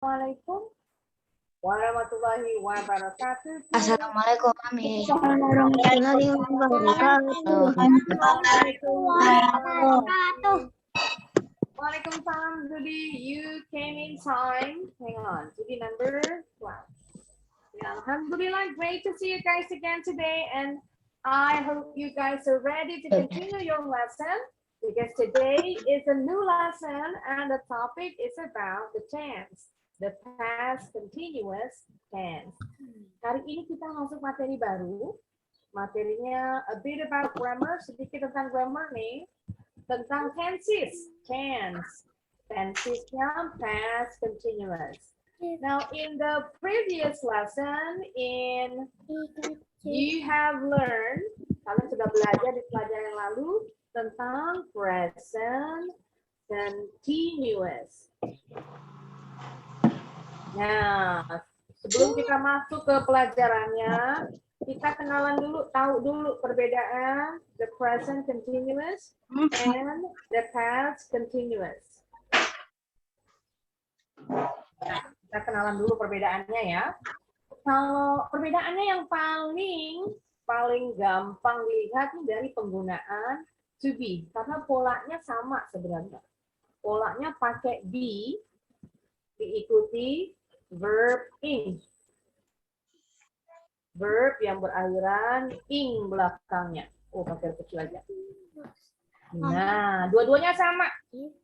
Assalamualaikum warahmatullahi wabarakatuh. Assalamualaikum, Mami. Warahmatullahi wabarakatuh. Waalaikumsalam, Judy. You came in time. Hang on. Judy number 12. Alhamdulillah, great to see you guys again today. And I hope you guys are ready to continue your lesson because today is a new lesson and the topic is about the tense, the past continuous tense. Hari ini kita masuk materi baru. Materinya a bit about grammar, sedikit tentang grammar nih. Tentang tenses, tensesnya past continuous. Now in the previous lesson, you have learned, kalian sudah belajar di pelajaran yang lalu tentang present continuous. Nah, sebelum kita masuk ke pelajarannya, kita kenalan dulu, tahu dulu perbedaan the present continuous and the past continuous. Nah, kita kenalan dulu perbedaannya ya. Kalau perbedaannya yang paling gampang dilihat dari penggunaan to be, karena polanya sama sebenarnya. Polanya pakai be diikuti verb ing. Verb yang berakhiran ing belakangnya. Oh, pakai kecil aja. Nah, dua-duanya sama.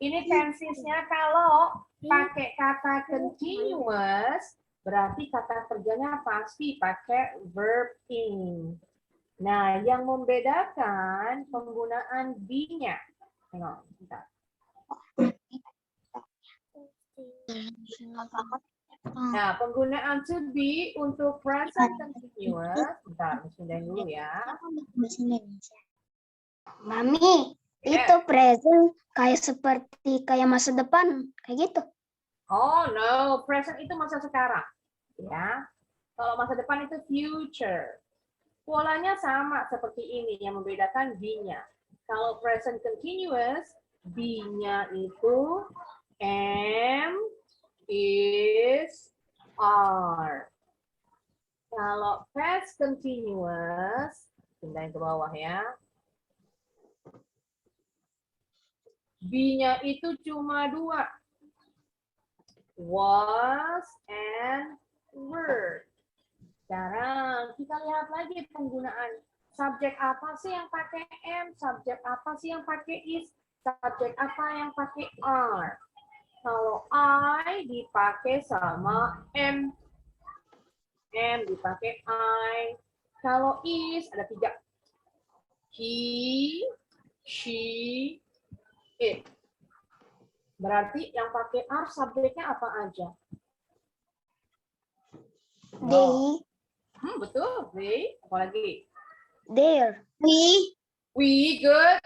Ini tensesnya kalau pakai kata continuous, berarti kata kerjanya pasti pakai verb ing. Nah, yang membedakan penggunaan be-nya. Tengok, bentar. Nah, penggunaan to be untuk present continuous. Bentar, pindahin dulu ya. Mami, itu present kayak masa depan, kayak gitu. Oh no, present itu masa sekarang, ya. Kalau masa depan itu future. Polanya sama seperti ini, yang membedakan be-nya. Kalau present continuous, be-nya itu am, is, are. Kalau past continuous, pindahin ke bawah ya. Be-nya itu cuma dua. Was and were. Sekarang kita lihat lagi penggunaan subjek apa sih yang pakai am, subjek apa sih yang pakai is, subjek apa yang pakai are. Kalau I dipakai sama am dipakai I. Kalau is ada tiga. He, she, it. Berarti yang pakai are subjeknya apa aja? They, Betul, they. Apa lagi? there, We, good.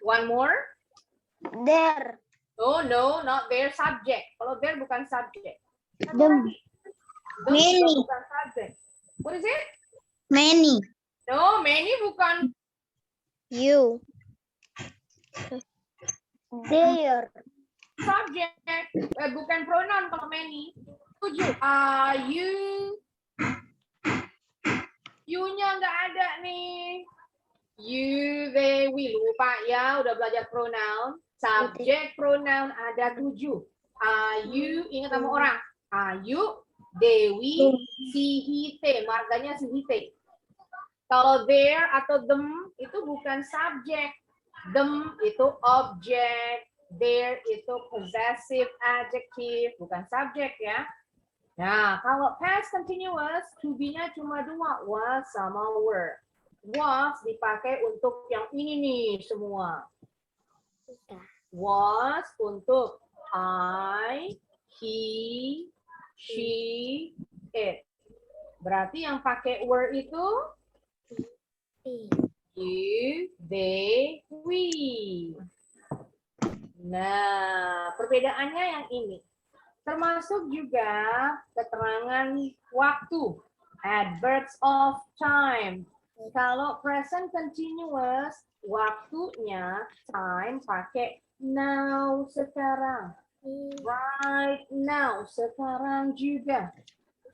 One more. there, Oh no, not their subject. Kalau their bukan subject. Satu them, lagi. Them juga bukan subject. What is it? many, No, many bukan. you, there, Subject, bukan pronoun kalau many. 7. You. You-nya nggak ada nih. You, they, we. Lupa ya, udah belajar pronoun. Subject pronoun ada 7. You, ingat sama orang. You, they, we, si, he, te. Marganya si, he, te. Kalau there atau them itu bukan subject. Them itu object. There itu possessive adjective, bukan subjek ya. Nah, kalau past continuous, to be-nya cuma dua, was sama were. Was dipakai untuk yang ini nih semua. Was untuk I, he, she, it. Berarti yang pakai were itu you, they, we. Nah, perbedaannya yang ini. Termasuk juga keterangan waktu. Adverbs of time. Kalau present continuous, waktunya time pakai now, sekarang. right now, sekarang juga.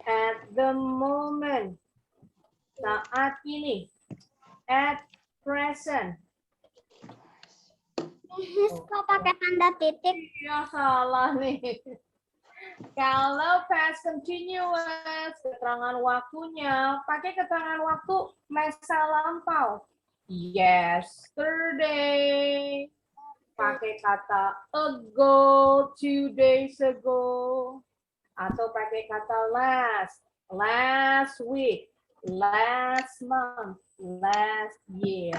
At the moment, saat ini. At present. Kok pakai tanda titik? Ya salah nih. Kalau past continuous, keterangan waktunya, pakai keterangan waktu masa lampau. Yesterday. Pakai kata ago, 2 days ago. Atau pakai kata last week, last month, last year.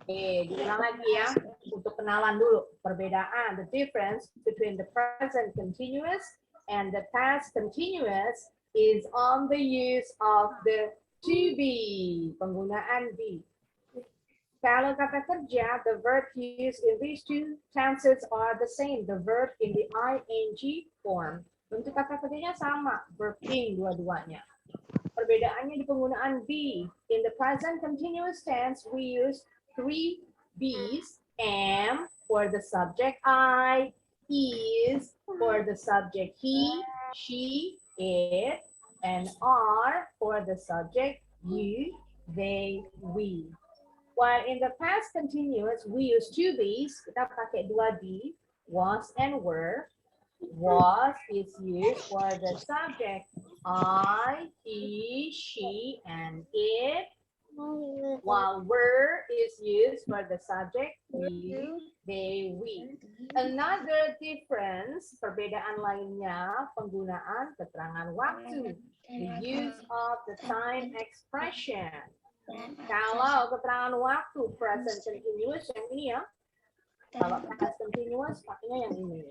Oke, diulang lagi ya. Untuk kenalan dulu perbedaan, the difference between the present continuous and the past continuous is on the use of the to be, penggunaan be. Kalau kata kerja, the verb used in these two tenses are the same. The verb in the ing form. Bentuk kata kerjanya sama, verb ing dua-duanya. Perbedaannya di penggunaan be. In the present continuous tense, we use 3 B's. Am for the subject I, is for the subject he, she, it, and are for the subject you, they, we. While in the past continuous, we use 2 B's, kita pakai 2 B, was and were. Was is used for the subject I, he, she, and it, while were is used for the subject you, they, we. Another difference, perbedaan lainnya, penggunaan keterangan waktu, the use of the time expression. Kalau keterangan waktu present continuous yang ini ya. Kalau past continuous pakainya yang ini.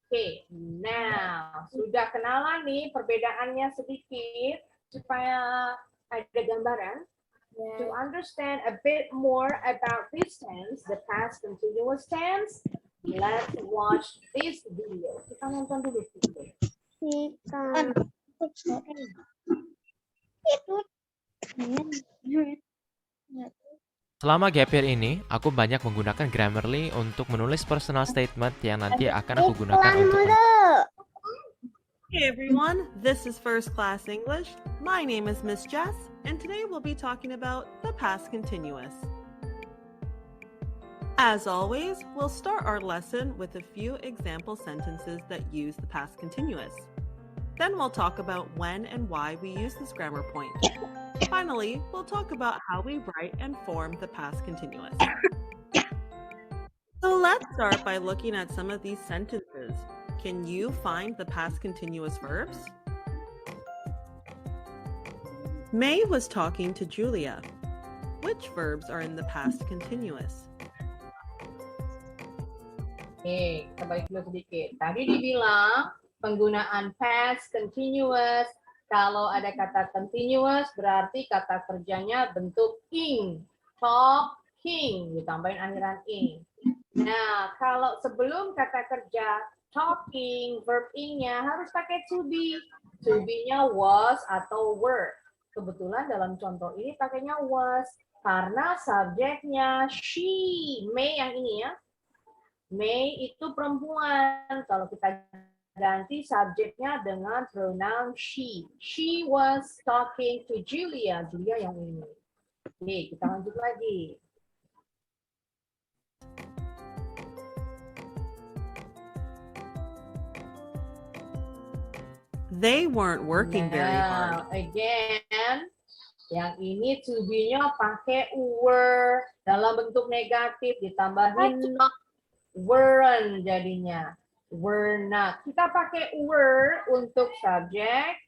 Oke, now sudah kenalan nih perbedaannya sedikit supaya ada gambaran. To understand a bit more about this tense, the past continuous tense, let's watch this video. Kita nonton dulu video. Selama gap year ini, aku banyak menggunakan Grammarly untuk menulis personal statement yang nanti akan aku gunakan untuk Hey everyone, this is First Class English. My name is Miss Jess, and today we'll be talking about the past continuous. As always, we'll start our lesson with a few example sentences that use the past continuous. Then we'll talk about when and why we use this grammar point. Finally, we'll talk about how we write and form the past continuous. So let's start by looking at some of these sentences. Can you find the past continuous verbs? May was talking to Julia. Which verbs are in the past continuous? Oke, kita balik dulu sedikit. Tadi dibilang penggunaan past continuous. Kalau ada kata continuous berarti kata kerjanya bentuk ing. Talking, ditambahin akhiran ing. Nah, kalau sebelum kata kerja talking, verb ing-nya harus pakai to be. To be-nya was atau were. Kebetulan dalam contoh ini pakainya was. Karena subjeknya she. May yang ini ya. May itu perempuan. Kalau kita ganti subjeknya dengan pronoun she. She was talking to Julia. Julia yang ini. Oke, kita lanjut lagi. They weren't working very hard. Again, yang ini to be-nya pakai were dalam bentuk negatif ditambahin not, weren't jadinya. Were not. Kita pakai were untuk subjek.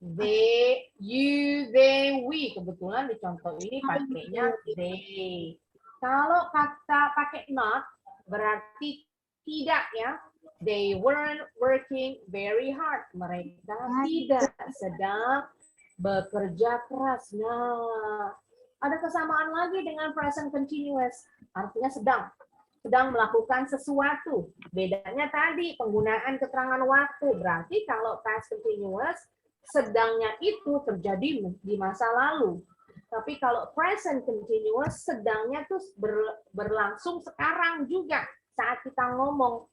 They, you, they, we. Kebetulan di contoh ini pakainya they. Kalau kata pakai not berarti tidak ya. They weren't working very hard. Mereka tidak sedang bekerja keras. Nah, ada kesamaan lagi dengan present continuous. Artinya sedang melakukan sesuatu. Bedanya tadi penggunaan keterangan waktu. Berarti kalau past continuous, sedangnya itu terjadi di masa lalu. Tapi kalau present continuous, sedangnya tuh berlangsung sekarang juga saat kita ngomong.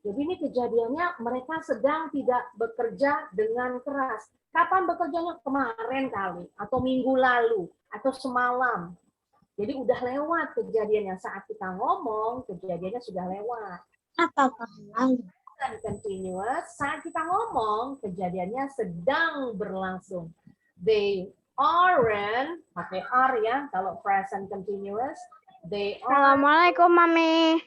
Jadi ini kejadiannya mereka sedang tidak bekerja dengan keras. Kapan bekerjanya? Kemarin kali, atau minggu lalu, atau semalam. Jadi udah lewat kejadiannya. Saat kita ngomong, kejadiannya sudah lewat. Apa Bang? Present continuous, saat kita ngomong, kejadiannya sedang berlangsung. They aren't, pakai are ya, kalau present continuous. They are. Assalamualaikum Mami.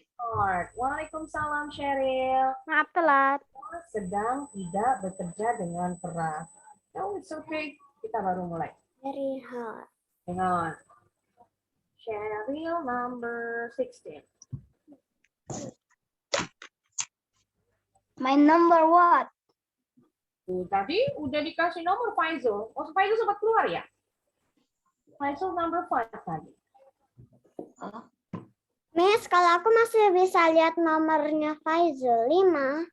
Waalaikumsalam Sheryl. Maaf telat. Sedang tidak bekerja dengan keras. No, it's okay. Kita baru mulai. Very hard. Hang on. Sheryl number 16. My number what? Tadi udah dikasih nomor Faisal. Oh, Faisal sempat keluar ya? Faisal number 5 tadi. Miss, kalau aku masih bisa lihat nomornya Faizal 5.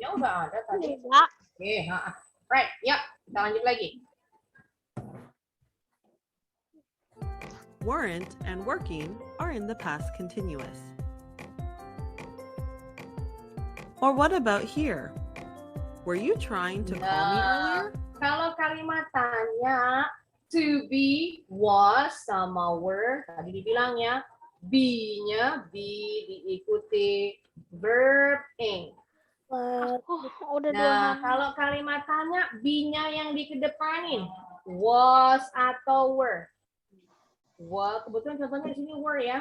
Ya udah ada tadi. Enggak. Oke, right. Ya, kita lanjut lagi. Weren't and working are in the past continuous. Or what about here? Were you trying to call me earlier? Kalau kalimat tanya to be, was, sama were, tadi dibilangnya, be-nya, be diikuti verb ing. Nah, kalau kalimat tanya, be-nya yang dikedepanin, was atau were. Well, kebetulan contohnya di sini were ya.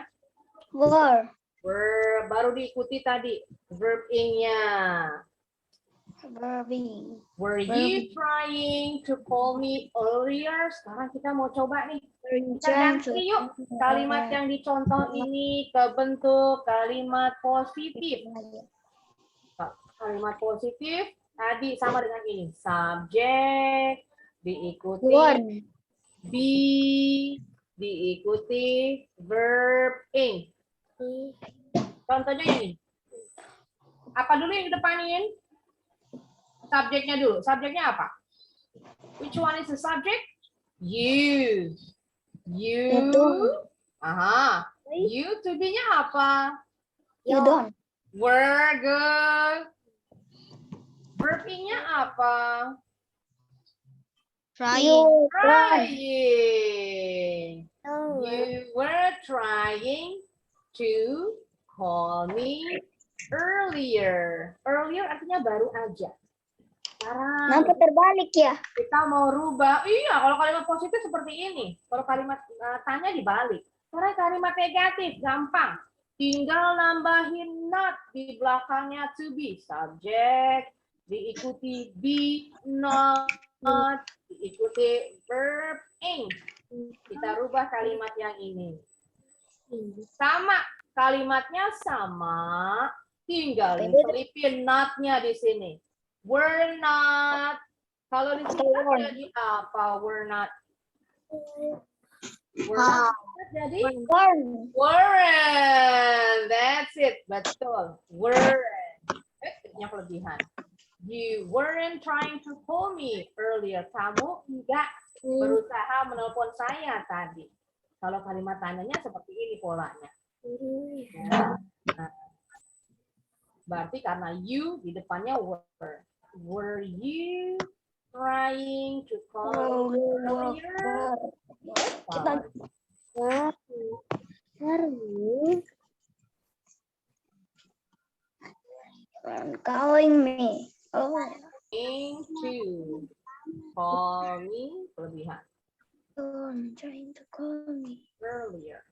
Were. Were, baru diikuti tadi verb ing-nya. Verbing. Were you trying to call me earlier? Sekarang kita mau coba nih. Kita ganti yuk kalimat yang dicontoh ini ke bentuk kalimat positif. Kalimat positif tadi sama dengan ini. Subjek diikuti be diikuti verb ing. Contohnya ini. Apa dulu yang didepanin? Subjeknya dulu. Subjeknya apa? Which one is the subject? You. You. Aha. You to be-nya apa? You don't. Were, good. Verb ing-nya apa? Trying. Trying. You were trying to call me earlier. Earlier artinya baru aja. Sekarang Kenapa terbalik ya? kita mau rubah. Iya, kalau kalimat positif seperti ini. Kalau kalimat tanya dibalik. Karena kalimat negatif gampang. Tinggal nambahin not di belakangnya to be. Subject diikuti be, not, diikuti verb ing. Kita rubah kalimat yang ini. Sama, kalimatnya sama, tinggal diselipin not-nya di sini. Were not. Kalau di sini jadi apa? Were not. Were not jadi weren't. That's it. Betul. Weren't. Yang kelebihan. You weren't trying to call me earlier. Kamu enggak berusaha menelpon saya tadi. Kalau kalimat tanyanya seperti ini polanya. Ya. Nah, berarti karena you di depannya were. Were you trying to call me earlier? Calling me. Trying to call me kelebihan. Trying to call me Earlier.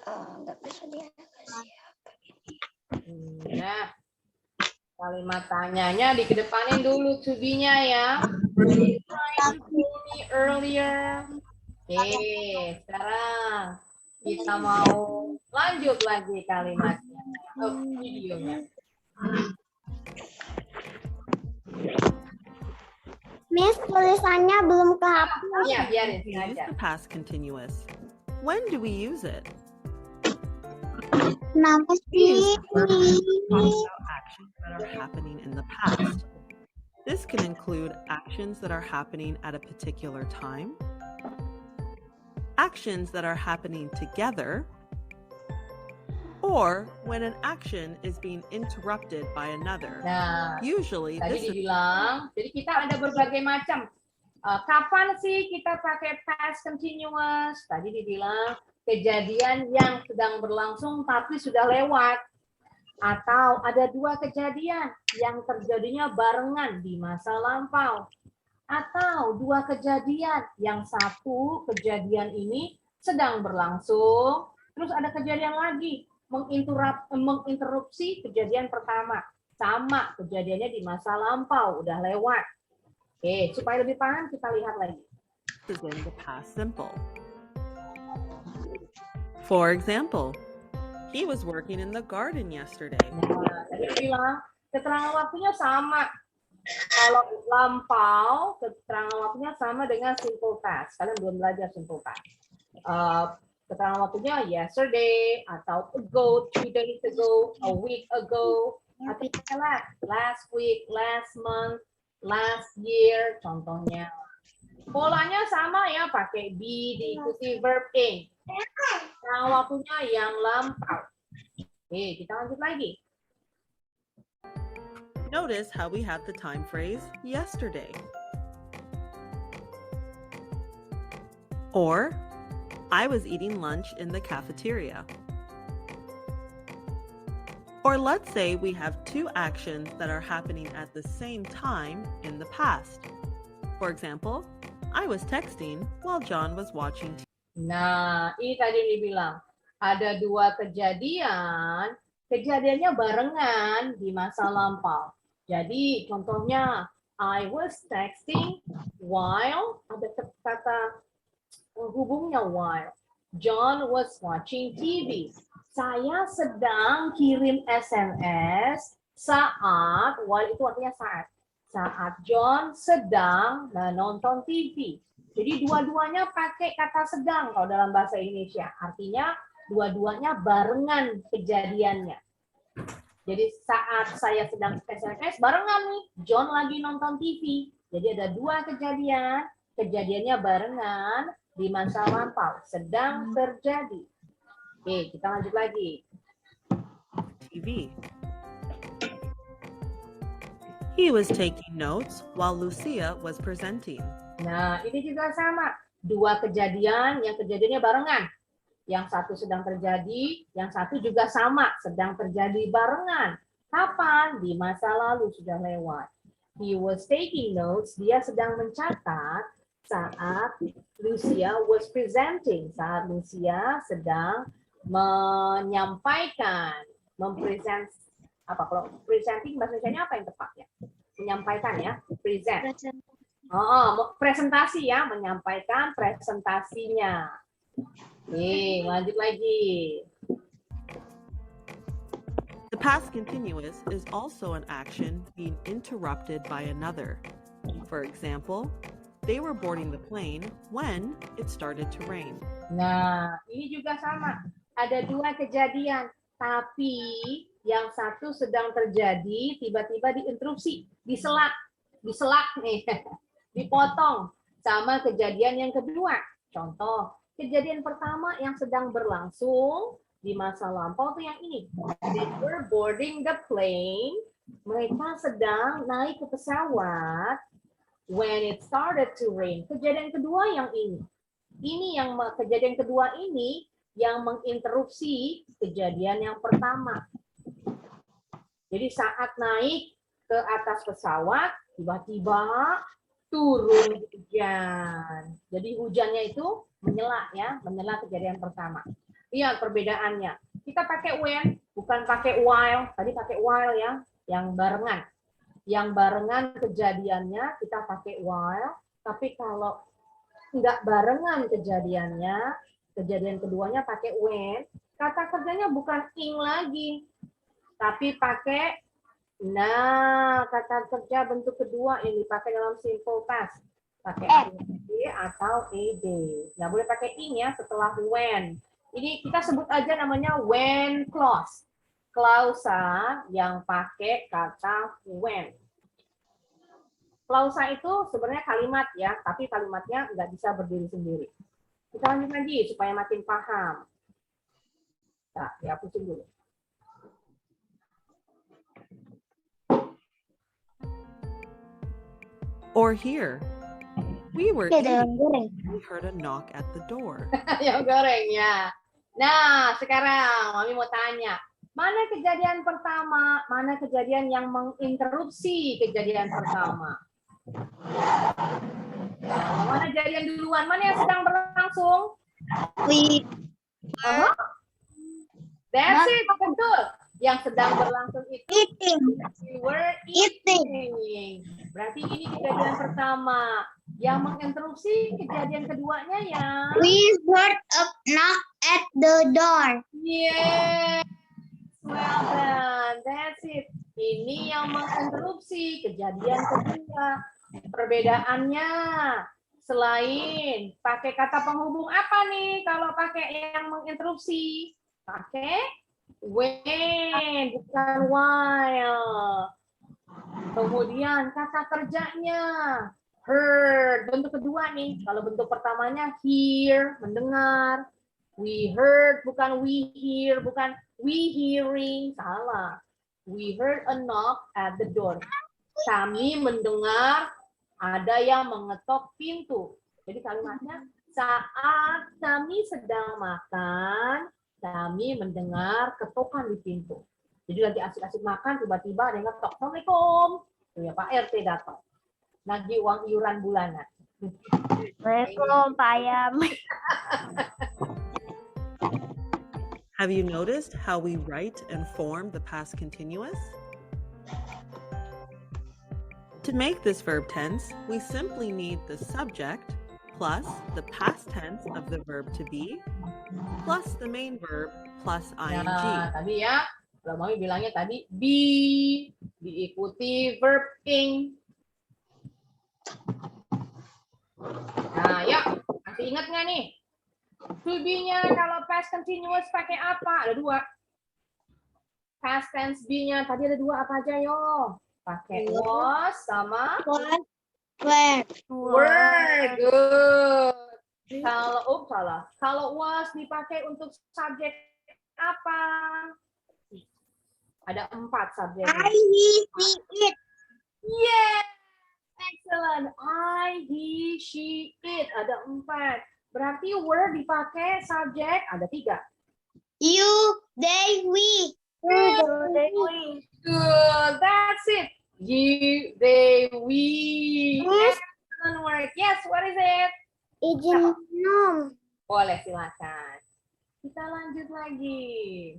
Nggak bisa dikasih apa ini. Nah, kalimat tanyanya dikedepanin dulu to be-nya ya. Were you trying to call me earlier? Oke, sekarang kita mau lanjut lagi kalimatnya. Oh, videonya. Miss, tulisannya belum kehapus. Iya, biarin We use aja. the past continuous. When do we use it? Kenapa We sih? use the verb to talk about actions that are happening in the past. This can include actions that are happening at a particular time, actions that are happening together, or when an action is being interrupted by another. Nah, Usually, tadi this is dibilang, jadi kita ada berbagai macam. Kapan sih kita pakai past continuous? Tadi dibilang kejadian yang sedang berlangsung tapi sudah lewat. Atau ada dua kejadian yang terjadinya barengan di masa lampau. Atau dua kejadian yang satu kejadian ini sedang berlangsung, terus ada kejadian lagi menginterupsi kejadian pertama. Sama kejadiannya di masa lampau, udah lewat. Oke, supaya lebih paham kita lihat lagi. is in the past simple. For example, he was working in the garden yesterday. Nah, tadi bilang keterangan waktunya sama. Kalau lampau, keterangan waktunya sama dengan simple past. Kalian belum belajar simple past. Keterangan waktunya yesterday, atau ago, 2 days ago, a week ago, atau last week, last month, last year, contohnya. Polanya sama ya, pakai be diikuti verb ing. Keterangan waktunya yang lampau. Oke, kita lanjut lagi. Notice how we have the time phrase yesterday. Or, I was eating lunch in the cafeteria. Or let's say we have two actions that are happening at the same time in the past. For example, I was texting while John was watching TV. Nah, ini tadi dibilang ada dua kejadian, kejadiannya barengan di masa lampau. Jadi contohnya I was texting while, ada kata hubungnya while. John was watching TV. Saya sedang kirim SMS saat, while itu artinya saat. Saat John sedang menonton TV. Jadi dua-duanya pakai kata sedang kalau dalam bahasa Indonesia. Artinya dua-duanya barengan kejadiannya. Jadi saat saya sedang SMS barengan nih, John lagi nonton TV. Jadi ada dua kejadian, kejadiannya barengan di masa lampau, sedang terjadi. Oke, kita lanjut lagi. TV. He was taking notes while Lucia was presenting. Nah, ini juga sama. Dua kejadian, yang kejadiannya barengan. Yang satu sedang terjadi, yang satu juga sama, sedang terjadi barengan. Kapan? Di masa lalu sudah lewat. He was taking notes, dia sedang mencatat saat Lucia was presenting. Saat Lucia sedang menyampaikan, mempresent, apa kalau presenting bahasa Indonesia apa yang tepatnya? Menyampaikan ya, present. Presentasi ya, menyampaikan presentasinya. Oke, lanjut lagi. The past continuous is also an action being interrupted by another. For example, they were boarding the plane when it started to rain. Nah, ini juga sama. Ada dua kejadian, tapi yang satu sedang terjadi, tiba-tiba diinterupsi, diselak nih, dipotong sama kejadian yang kedua. Contoh, kejadian pertama yang sedang berlangsung di masa lampau itu yang ini. They were boarding the plane. Mereka sedang naik ke pesawat when it started to rain. Kejadian kedua yang ini. Kejadian kedua ini yang menginterupsi kejadian yang pertama. Jadi saat naik ke atas pesawat, tiba-tiba turun hujan. Jadi hujannya itu menyela ya, menyela kejadian pertama. Iya perbedaannya. Kita pakai when, bukan pakai while. Tadi pakai while ya, yang barengan. Yang barengan kejadiannya kita pakai while, tapi kalau nggak barengan kejadiannya, kejadian keduanya pakai when, kata kerjanya bukan ing lagi, tapi pakai kata kerja bentuk kedua yang dipakai dalam simple past. Pakai ed atau ed. Nggak boleh pakai ing ya setelah when. Ini kita sebut aja namanya when clause. Klausa yang pakai kata when. Klausa itu sebenarnya kalimat ya, tapi kalimatnya nggak bisa berdiri sendiri. Kita lanjut lagi supaya makin paham. Nah, dihapusin dulu. Or here, we were Oke, dalam eating. goreng. We heard a knock at the door. Ayam goreng ya. Nah, sekarang Mami mau tanya, mana kejadian pertama, mana kejadian yang menginterupsi kejadian pertama? Nah, mana kejadian duluan? Mana yang sedang berlangsung? We That's it, betul. Yang sedang berlangsung itu eating. we were eating. Berarti ini kejadian pertama. Yang menginterupsi kejadian keduanya ya. We heard a knock at the door. Yes, well done. That's it. Ini yang menginterupsi kejadian kedua. Perbedaannya selain pakai kata penghubung apa nih kalau pakai yang menginterupsi? Pakai when, bukan while. Kemudian kata kerjanya heard, bentuk kedua nih. Kalau bentuk pertamanya hear, mendengar. We heard, bukan we hear, bukan we hearing, salah. We heard a knock at the door. Kami mendengar ada yang mengetok pintu. Jadi kalimatnya, saat kami sedang makan, kami mendengar ketokan di pintu. Jadi lagi asik-asik makan, tiba-tiba ada yang ngetok. Assalamualaikum. Tuh ya, Pak RT datang. Nagih uang iuran bulanan. Assalamualaikum, Pak Ayam. Have you noticed how we write and form the past continuous? To make this verb tense, we simply need the subject plus the past tense of the verb to be plus the main verb plus ing. Nah, tadi ya, kalau Mami bilangnya tadi be, diikuti verb ing. Nah, yuk, masih ingat nggak nih? To be-nya kalau past continuous pakai apa? Ada dua. Past tense be-nya tadi ada dua apa aja yo? Pakai was sama Where? were. Good. Kalau salah. Kalau was dipakai untuk subjek apa? Ada 4 subjek. I, he, she, it. Yes. Excellent. I, he, she, it. Ada 4. Berarti were dipakai subjek ada 3. You, they, we. Good. That's it. You, they, we. Excellent work. Yes, what is it? Izin minum. Boleh, silakan. Kita lanjut lagi.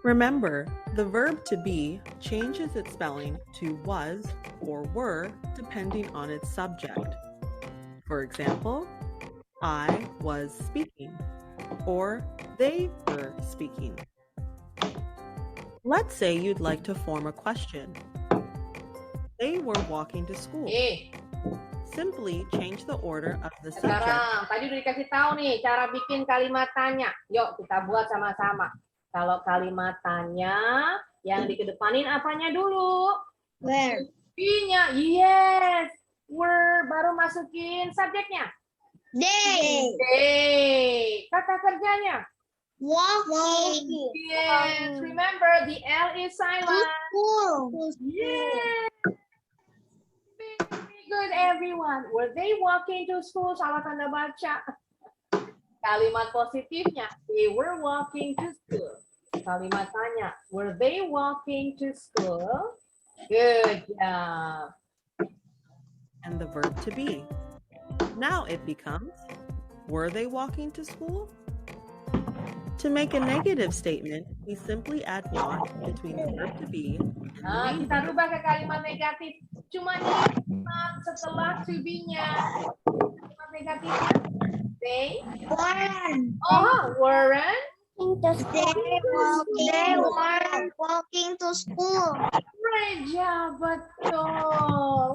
Remember, the verb to be changes its spelling to was or were depending on its subject. For example, I was speaking or they were speaking. Let's say you'd like to form a question. They were walking to school. Simply change the order of the subject. Sekarang, tadi udah dikasih tahu nih cara bikin kalimat tanya. Yuk, kita buat sama-sama. Kalau kalimat tanya, yang dikedepanin apanya dulu? Where? Be-nya, yes. Were, baru masukin subjeknya. They. They. Kata kerjanya. Walking. Yes. Remember, the L is silent. School. Yes. Very good, everyone. Were they walking to school? Salah tanda baca. Kalimat positifnya, they were walking to school. Kalimat tanya, were they walking to school? Good job. And the verb to be. Now it becomes, were they walking to school? To make a negative statement, we simply add not between the verb to be and the Nah, main kita verb. rubah ke kalimat negatif. Cuma nih, setelah to be-nya. Kalimat negatifnya, they. One. Oh, weren't. They were walking to school. Great job, betul.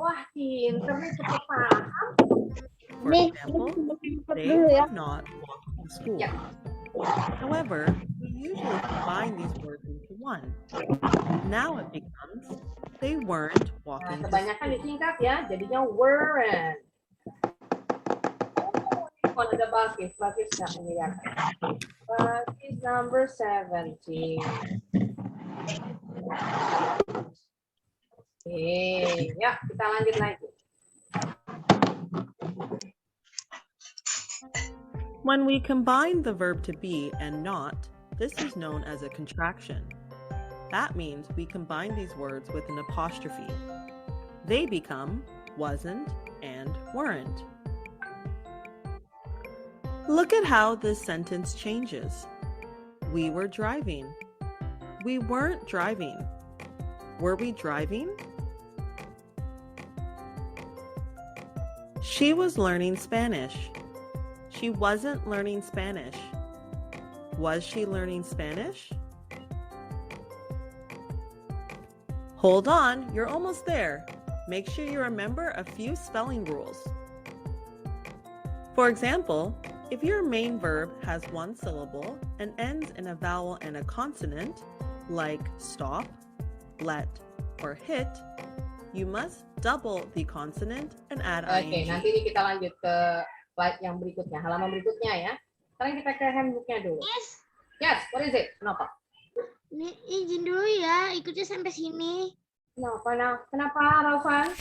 Wah, pinter nih, cepet paham. For example, they were not walking to school. Yeah. However, we usually combine these words into one. Now it becomes, they weren't Nah, walking to kebanyakan school. disingkat ya, jadinya weren't. Oh, ada Balkis. Balkis nggak melihat. Balkis number 17. Oke, ya kita lanjut lagi. When we combine the verb to be and not, this is known as a contraction. That means we combine these words with an apostrophe. They become wasn't and weren't. Look at how this sentence changes. We were driving. We weren't driving. Were we driving? She was learning Spanish. She wasn't learning Spanish. Was she learning Spanish? Hold on, you're almost there. Make sure you remember a few spelling rules. For example, if your main verb has one syllable and ends in a vowel and a consonant, like stop, let, or hit, you must double the consonant and add Oke, ing. nanti kita lanjut ke slide yang berikutnya, halaman berikutnya ya. Sekarang kita ke handbooknya dulu. Yes, what is it? Kenapa? Ini izin dulu ya, ikutnya sampai sini. Kenapa Raufan?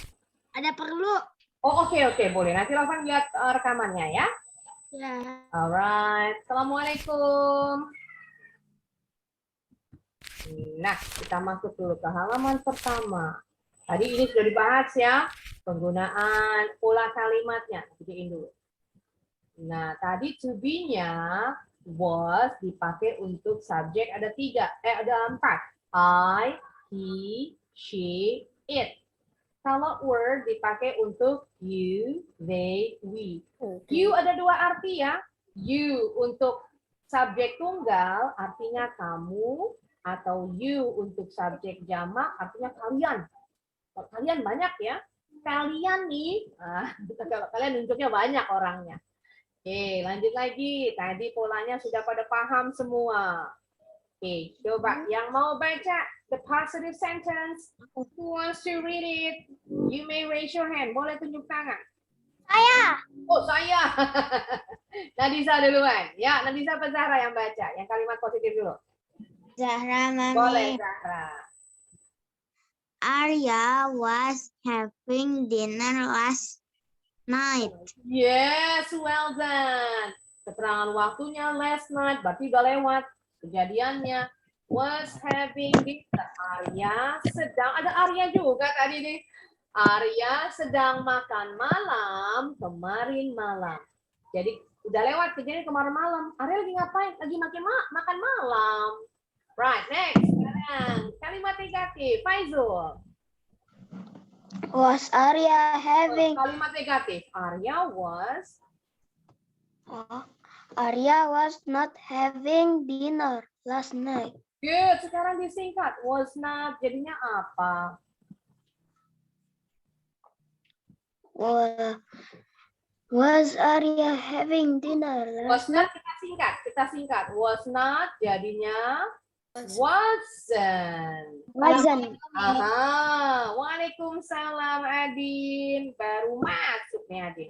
Ada perlu. Oh, oke, boleh. Nanti Raufan lihat rekamannya ya. Ya. Alright, Assalamualaikum. Nah, kita masuk dulu ke halaman pertama. Tadi ini sudah dibahas ya, penggunaan pola kalimatnya. Bikin dulu. Nah, tadi to be-nya was dipakai untuk subjek ada 4. I, he, she, it. Kalau were dipakai untuk you, they, we. You ada 2 arti ya. You untuk subjek tunggal artinya kamu, atau you untuk subjek jamak artinya kalian. Kalian banyak ya. Kalian nih, kalau kalian nunjuknya banyak orangnya. Oke, lanjut lagi. Tadi polanya sudah pada paham semua. Oke, coba yang mau baca the positive sentence. Who wants to read it? You may raise your hand. Boleh tunjuk tangan. Saya. Oh, saya. Nadisa duluan. Ya, Nadisa apa Zahra yang baca? Yang kalimat positif dulu. Zahra, Mami. Boleh, Zahra. Arya was having dinner last night. Yes, well done. Keterangan waktunya last night, berarti udah lewat. Kejadiannya was having dinner. Arya sedang, ada Arya juga tadi nih. Arya sedang makan malam kemarin malam. Jadi udah lewat kejadian kemarin malam. Arya lagi ngapain? Lagi makan malam. Right, next. Sekarang kalimat negatif. Faizul. Was Arya having? Kalimat negatif. Arya was. Arya was not having dinner last night. Good. Sekarang disingkat. Was not. Jadinya apa? Was Arya having dinner Was last not night? kita singkat. Was not jadinya wasn't. Wasn't. Aha. Waalaikumsalam Adin. Baru masuk nih Adin.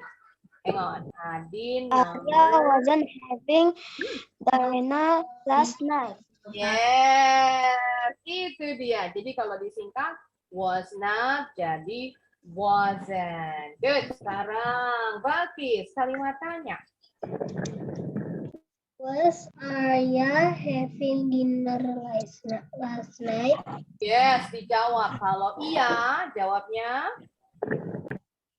Hang on. Adin. Arya wasn't having dinner last night. Yes. Itu dia. Jadi kalau disingkat was not jadi wasn't. Good. Sekarang Balkis kalimat tanya. Was Arya having dinner last night? Yes, dijawab. Kalau iya, jawabnya.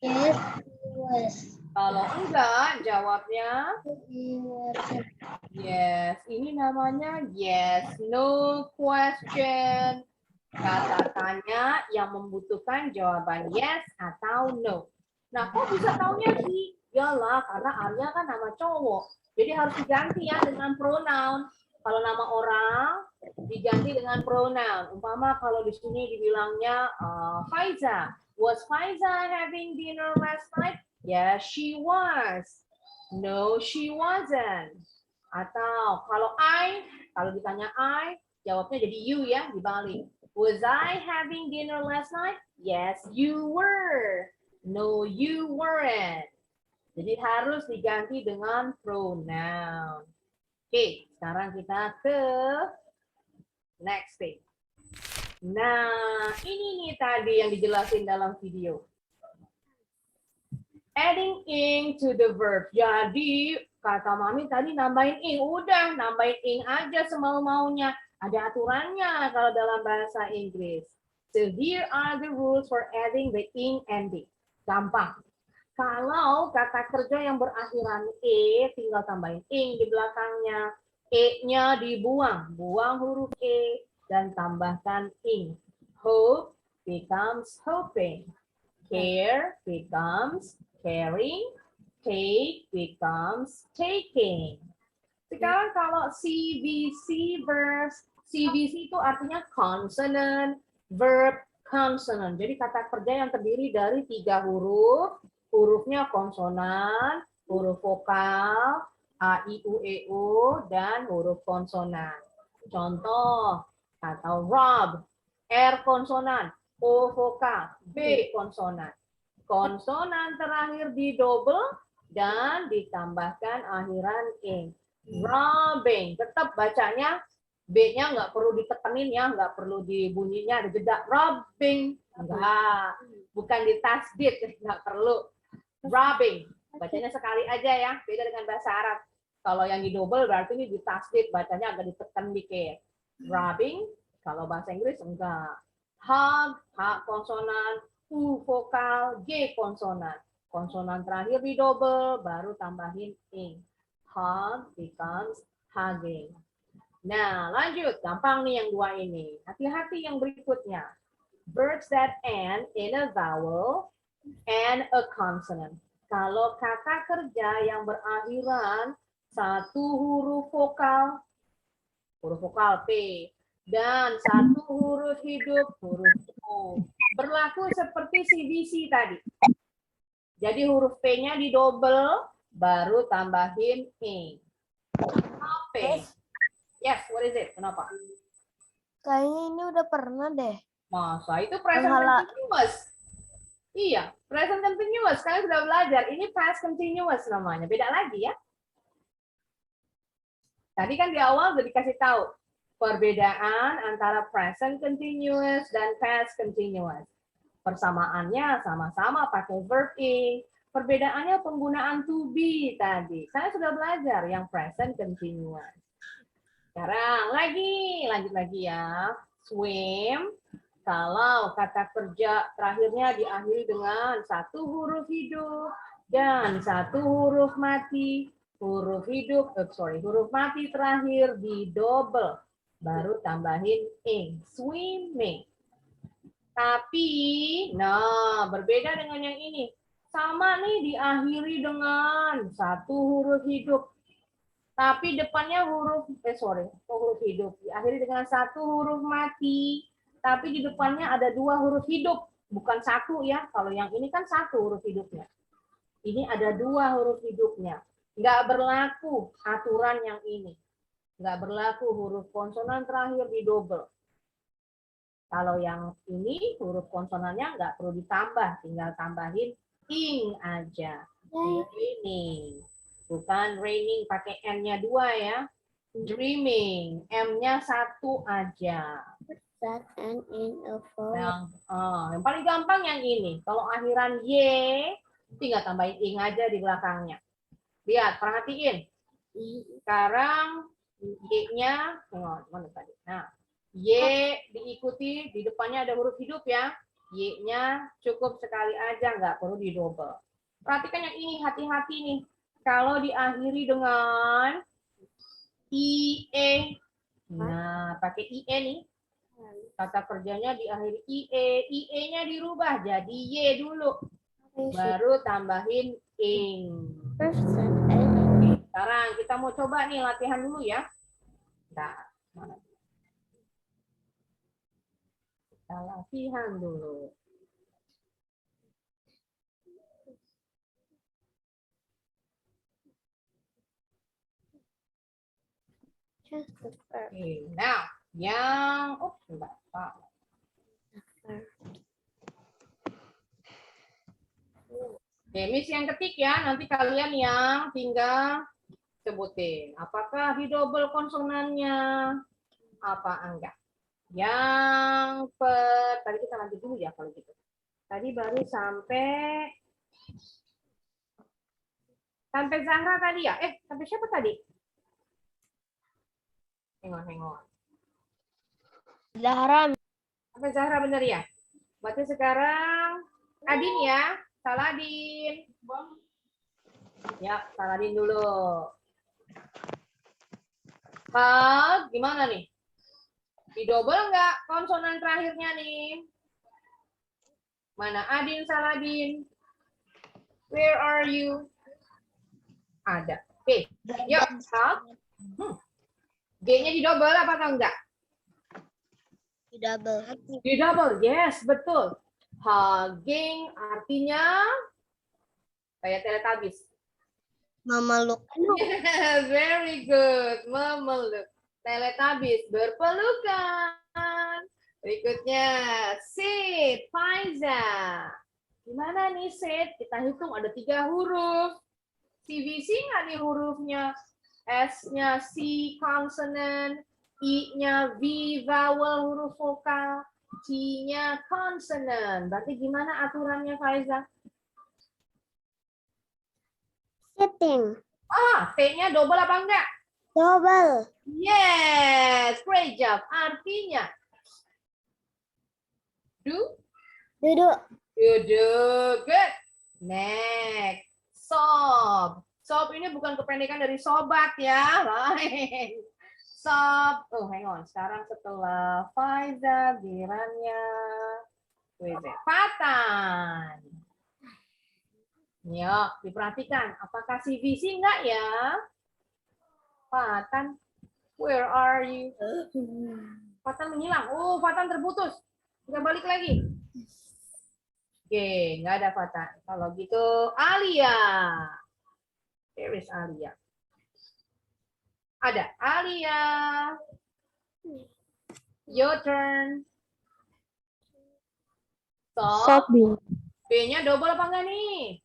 Yes, he was. Kalau enggak, jawabnya. He wasn't. Yes. Ini namanya yes, no question. Kata tanya yang membutuhkan jawaban yes atau no. Nah, kok bisa taunya sih? Yalah, karena Arya kan nama cowok. Jadi harus diganti ya dengan pronoun. Kalau nama orang diganti dengan pronoun. Umpama kalau di sini dibilangnya Faiza. Was Faiza having dinner last night? Yes, she was. No, she wasn't. Atau kalau ditanya I, jawabnya jadi you ya, dibalik. Was I having dinner last night? Yes, you were. No, you weren't. Jadi harus diganti dengan pronoun. Oke, sekarang kita ke next thing. Nah, ini nih tadi yang dijelasin dalam video. Adding ing to the verb. Jadi, kata Mami tadi nambahin ing. Udah, nambahin ing aja semau-maunya. Ada aturannya kalau dalam bahasa Inggris. So, here are the rules for adding the ing ending. Gampang. Kalau kata kerja yang berakhiran e, tinggal tambahin ing di belakangnya. E-nya dibuang. Buang huruf e dan tambahkan ing. Hope becomes hoping. Care becomes caring. Take becomes taking. Sekarang kalau CVC verbs, CVC itu artinya consonant, verb, consonant. Jadi kata kerja yang terdiri dari 3 huruf, hurufnya konsonan, huruf vokal, A, I, U, E, U, dan huruf konsonan. Contoh, kata rob, R konsonan, O vokal, B konsonan. Konsonan terakhir di double dan ditambahkan akhiran ing. Robbing, tetap bacanya B-nya nggak perlu ditekenin ya, nggak perlu dibunyinya ada jeda. Robbing, enggak, bukan ditasdid, nggak perlu. Robbing, bacanya sekali aja ya, beda dengan bahasa Arab. Kalau yang di double berarti ini ditasdid, bacanya agak ditekan dikit. Robbing, kalau bahasa Inggris enggak. Hug, H konsonan, U vokal, G konsonan. Konsonan terakhir di double, baru tambahin ing. Hug becomes hugging. Nah, lanjut. Gampang nih yang 2 ini. Hati-hati yang berikutnya. Verbs that end in a vowel and a consonant. Kalau kata kerja yang berakhiran 1 huruf vokal P, dan 1 huruf hidup, huruf O. Berlaku seperti CVC tadi. Jadi huruf P-nya di double, baru tambahin ing. P. Yes, what is it? Kenapa? Kayaknya ini udah pernah deh. Masa itu present continuous. Iya, present continuous. Kalian sudah belajar. Ini past continuous namanya. Beda lagi ya. Tadi kan di awal udah dikasih tahu perbedaan antara present continuous dan past continuous. Persamaannya sama-sama pakai verb ing. Perbedaannya penggunaan to be tadi. Saya sudah belajar yang present continuous. Sekarang lanjut lagi ya. Swim. Kalau kata kerja terakhirnya diakhiri dengan 1 huruf hidup dan 1 huruf mati. Huruf mati terakhir di double. Baru tambahin ing. Swimming. Tapi, nah berbeda dengan yang ini. Sama nih diakhiri dengan 1 huruf hidup. Tapi depannya huruf hidup. Diakhiri dengan 1 huruf mati. Tapi di depannya ada 2 huruf hidup. Bukan 1 ya. Kalau yang ini kan 1 huruf hidupnya. Ini ada 2 huruf hidupnya. Nggak berlaku aturan yang ini. Nggak berlaku huruf konsonan terakhir di double. Kalau yang ini huruf konsonannya nggak perlu ditambah. Tinggal tambahin ing aja. Raining. Bukan raining pakai N-nya 2 ya. Dreaming. M-nya 1 aja. That and in a Yang paling gampang yang ini. Kalau akhiran Y, tinggal tambahin ing aja di belakangnya. Lihat, perhatiin. Sekarang Y-nya, mana tadi? Nah, Y diikuti, di depannya ada huruf hidup ya. Y-nya cukup sekali aja, nggak perlu di double. Perhatikan yang ini, hati-hati nih. Kalau diakhiri dengan IE, nah pakai IE nih. Kata kerjanya diakhiri IE, IE-nya dirubah jadi Y dulu. Baru tambahin ing. Sekarang kita mau coba nih latihan dulu ya. Nah, mana? Kita latihan dulu. Okay, now yang sebentar. Miss yang ketik ya, nanti kalian yang tinggal sebutin. Apakah di double konsonannya? Apa enggak? Tadi kita lanjut dulu ya kalau gitu. Tadi baru sampai Zahra tadi ya? Sampai siapa tadi? Hengok. Zahra. Sampai Zahra benar ya? Berarti sekarang Adin ya? Saladin. Ya, Saladin dulu. Gimana nih? Di double nggak konsonan terakhirnya nih? Mana Adin, Saladin? Where are you? Ada. Oke, yuk, Hal. G-nya di double apa atau enggak? Di double. Di double, yes, betul. Hugging artinya kayak teletabis. Memeluk. Very good, memeluk. Teletabis, berpelukan. Berikutnya, sit, Faiza. Gimana nih sit? Kita hitung ada 3 huruf. CVC nggak nih hurufnya? S-nya C, consonant. I-nya V, vowel, huruf vokal. C-nya consonant. Berarti gimana aturannya, Faiza? Sitting. T-nya double apa enggak? Double. Yes, great job. Artinya, Duduk. duduk. Good. Next. Sob. Sob ini bukan kependekan dari sobat ya. Lain. Sob. Hang on. Sekarang setelah Faiza, gilirannya Fatan. Ya, diperhatikan. Apakah CVC enggak ya? Fatan, where are you? Fatan menghilang. Fatan terputus. Nggak balik lagi. Oke, nggak ada Fatan. Kalau gitu, Alia. Where is Alia? Ada Alia. Your turn. Shopping. B-nya double apa enggak nih?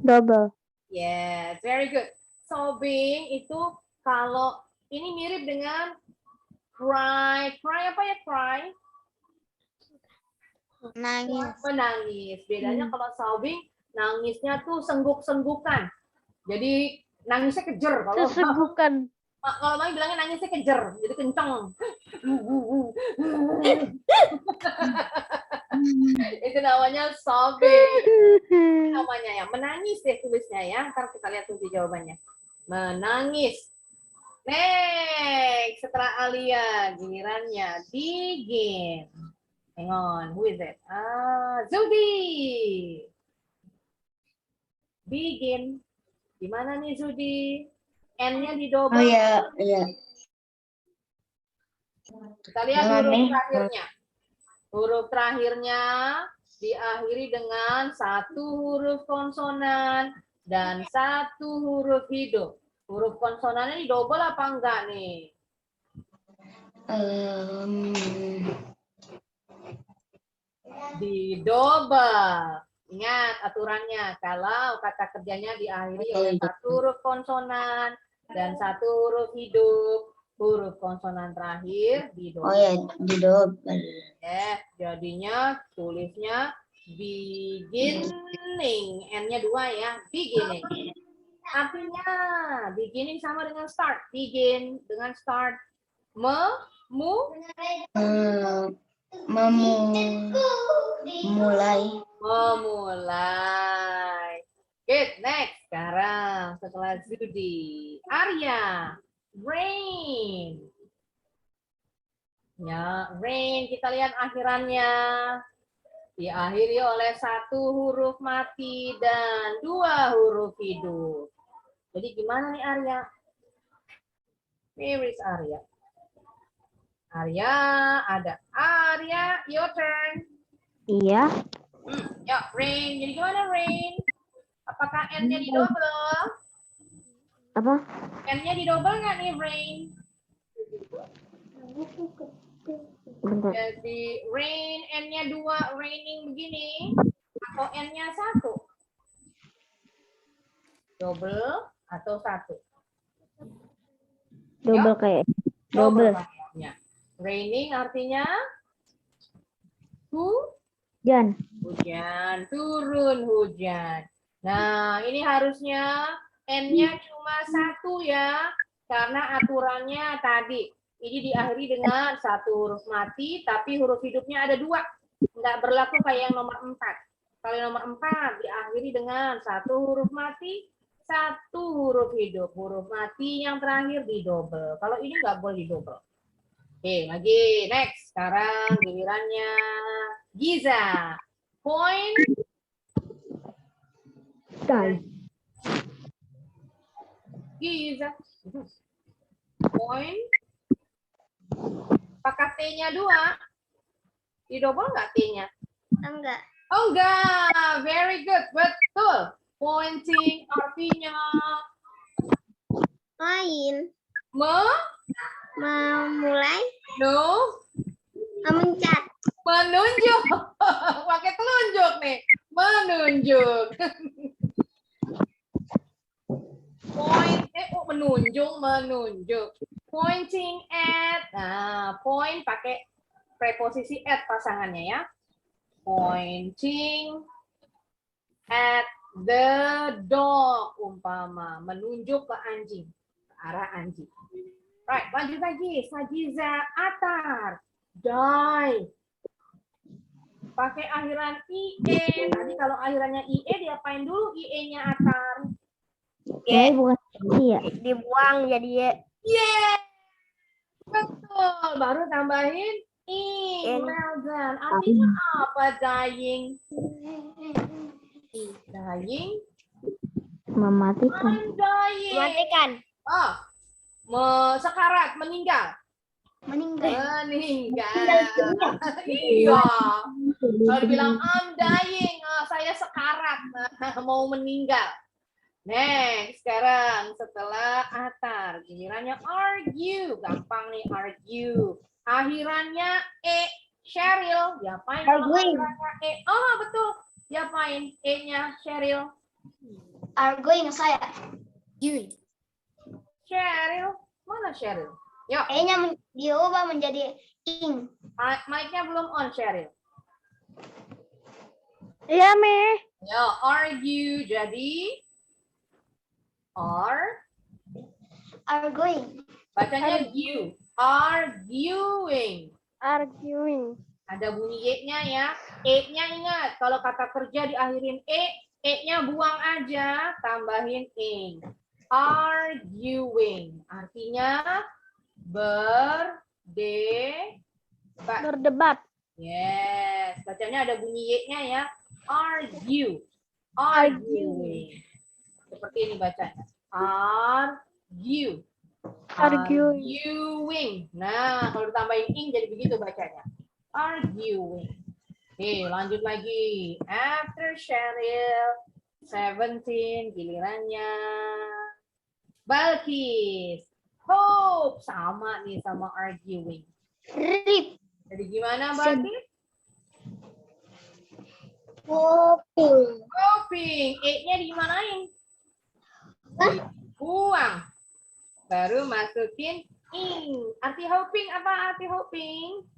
Double. Yes, very good. Sobbing itu kalau ini mirip dengan cry. Cry apa ya cry? Nangis. Menangis. Bedanya kalau sobbing, nangisnya tuh sengguk-senggukan. Jadi nangisnya kejer. Kalau Sesenggukan. kalau Mami bilangnya nangisnya kejer, jadi kenceng. Itu namanya sobbing. Namanya ya menangis deh tulisnya ya. Ntar kita lihat tuh jawabannya. Menangis. Next, setelah Alia, gilirannya begin. Hang on, who is it? Zudi. Begin. Gimana nih Zudi? N-nya di double. Oh iya. Kita lihat huruf terakhirnya. Huruf terakhirnya diakhiri dengan 1 huruf konsonan dan 1 huruf hidup. Huruf konsonannya di double apa enggak nih? Di double. Ingat aturannya, kalau kata kerjanya diakhiri oleh 1 huruf konsonan dan 1 huruf hidup, huruf konsonan terakhir di double. Oh ya, di double. Jadinya tulisnya beginning. N-nya 2 ya, beginning. Artinya beginning sama dengan start. Begin dengan start. Memulai. Good, next. Sekarang setelah Zudi, Arya, rain. Ya, rain. Kita lihat akhirannya. Diakhiri oleh 1 huruf mati dan 2 huruf hidup. Jadi gimana nih Arya? Where is Arya? Arya, ada. Arya, your turn. Iya. Ya, rain. Jadi gimana rain? Apakah N-nya di double? Apa? N-nya di double nggak nih rain? Bentar. Jadi rain, N-nya 2, raining begini. Atau N-nya 1? Double atau satu? Double kayak. Double. pakaiannya. Raining artinya Jan. hujan, turun hujan. Nah, ini harusnya N-nya cuma satu ya, karena aturannya tadi. Ini diakhiri dengan satu huruf mati, tapi huruf hidupnya ada dua. Nggak berlaku kayak yang nomor 4. Kalau yang nomor 4 diakhiri dengan satu huruf mati, satu huruf hidup. Huruf mati yang terakhir di double. Kalau ini nggak boleh di double. Oke, lagi. Next. Sekarang gilirannya Giza. Point. Giza. Point. Apakah T-nya 2? Di double nggak T-nya? Enggak. Oh, enggak. Very good. Betul. Pointing artinya Main. menunjuk. Memulai. Memencet. Pakai telunjuk nih. Menunjuk. Point. Menunjuk. Pointing at. Nah, point pakai preposisi at pasangannya ya. Pointing at the dog, umpama menunjuk ke anjing, ke arah anjing. Right, lanjut lagi. Sajiza atar, die. Pakai akhiran IE. Tadi kalau akhirannya IE diapain dulu IE-nya atar? Bukan ya. Dibuang jadi ya. Yeah. Betul. Baru tambahin ing. Well done. Artinya apa dying? Dying. Mematikan. I'm dying. Mematikan. Sekarat, meninggal. Meninggal. Iya. Kalau bilang I'm dying, saya sekarat, mau meninggal. Next, sekarang setelah atar, gilirannya argue. Gampang nih argue. Akhirannya E. Cheryl, diapain? Arguing. E. Oh, betul. Diapain E-nya Cheryl? Arguing saya. Cheryl, mana Cheryl? Yuk. E-nya diubah menjadi ing. Mic-nya belum on, Cheryl. Iya, Me. Yo, argue jadi Arguing. bacanya you. Arguing. Arguing. Ada bunyi Y-nya ya. E-nya ingat, kalau kata kerja diakhirin E-nya buang aja, tambahin ing. Arguing. Artinya Berdebat. Yes, bacanya ada bunyi Y-nya ya. Argue. Arguing. Seperti ini bacanya. Argue. Arguing. Nah, kalau ditambahin ing jadi begitu bacanya. Arguing. Oke, lanjut lagi. After Cheryl, 17, gilirannya Balkis. Hope. Sama nih sama arguing. Rip. Jadi gimana, Balkis? Hoping. Hoping. E-nya dimanain? Buang. Baru masukin ing. Arti hoping apa arti hoping?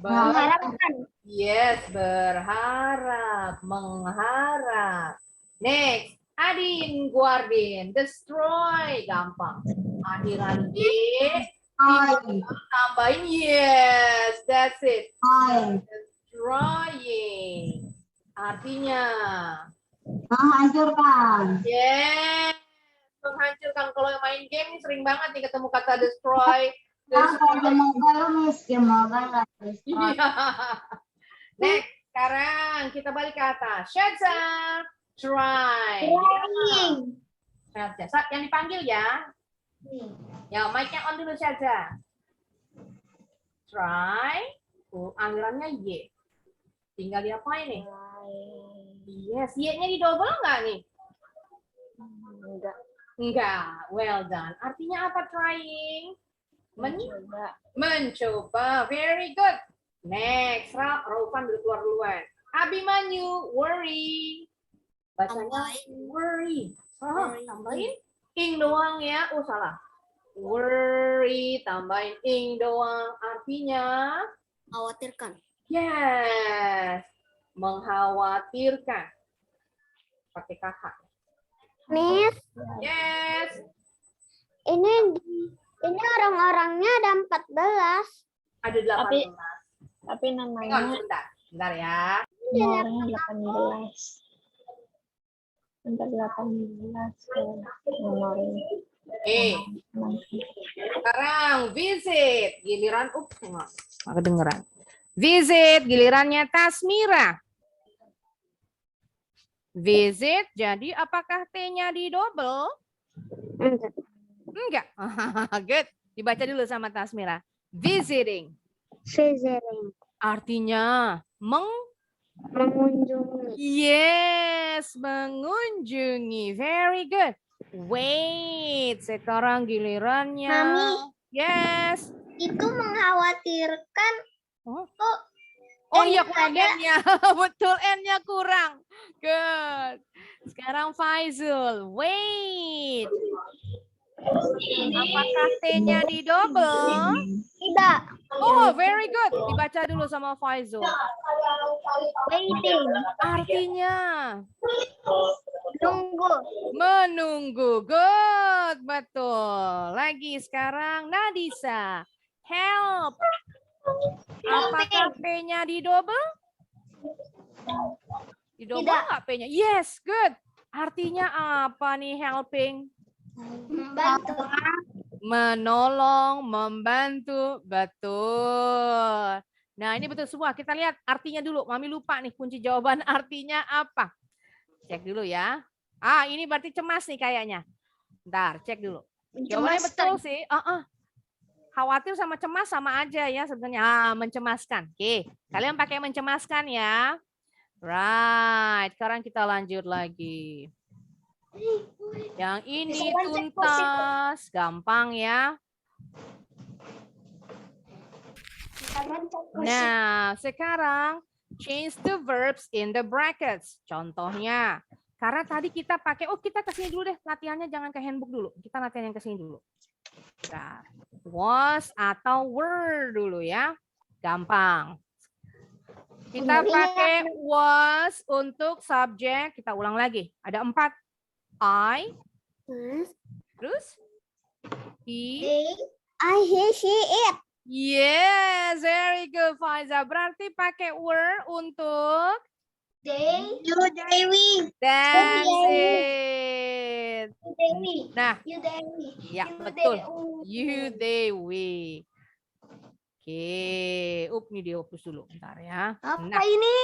Mengharapkan. Yes, berharap, mengharap. Next, Adin, Guardin, destroy, gampang. Akhiran D, tambahin yes, that's it. Destroying. Artinya menghancurkan. yes, menghancurkan. Kalau yang main game sering banget nih ketemu kata destroy. Semoga Iya. Next, sekarang kita balik ke atas. Shadza, try. Shadza, yang dipanggil ya. Ya, mic-nya on dulu Shadza. Try. Akhirannya Y. Tinggal diapain nih? Yes, Y-nya di double nggak nih? Enggak. Well done. Artinya apa trying? Mencoba. Very good. Next, Raufan keluar duluan. Abimanyu, worry. Bacanya worry. Tambahin ing doang ya. Oh, salah. Worry, tambahin ing doang. Artinya Khawatirkan. yes, mengkhawatirkan. Pakai kakak. Miss, Yes. ini orang-orangnya ada 14. Ada 18. Tapi Hang on, namanya sebentar. Sebentar ya. nomornya 18. Bentar 18 nomornya. Sekarang visit. Giliran, enggak kedengeran. Visit, gilirannya Tasmira. Visit, jadi apakah T-nya di double? Enggak. Good. Dibaca dulu sama Tasmira. Visiting. Visiting. Artinya Mengunjungi. yes, mengunjungi. Very good. Wait, sekarang gilirannya. Mami. Yes. Itu mengkhawatirkan. Oh iya, kurang N-nya. Betul, N-nya kurang. Good. Sekarang Faizul. Wait. Apakah T-nya di double? Tidak. Oh, very good. Dibaca dulu sama Faizul. Waiting. Artinya Tunggu. menunggu. Good, betul. Lagi sekarang Nadisa. Help. Apakah P-nya di double? Di double nggak P-nya? Yes, good. Artinya apa nih helping? Membantu. Menolong, membantu. Betul. Nah, ini betul semua. Kita lihat artinya dulu. Mami lupa nih kunci jawaban artinya apa. Cek dulu ya. Ah, ini berarti cemas nih kayaknya. Bentar, cek dulu. Jawabannya betul sih. Khawatir sama cemas sama aja ya sebenarnya. Mencemaskan. Oke, kalian pakai mencemaskan ya. Right, sekarang kita lanjut lagi. Yang ini tuntas, gampang ya. Nah, sekarang change the verbs in the brackets. Contohnya, karena tadi kita pakai, kita kesini dulu deh. Latihannya jangan ke handbook dulu. Kita latihan yang kesini dulu. Nah, was atau were dulu ya. Gampang. Kita pakai was untuk subjek. Kita ulang lagi. Ada 4. I. Terus? He. I, he, she, it. Yes, very good, Faiza. Berarti pakai were untuk They. You, they, we. that's They. it. They, we. Nah, You, they, we. ya You, betul. they, we. You, they, we. Oke, ini dihapus dulu, bentar ya. Apa ini?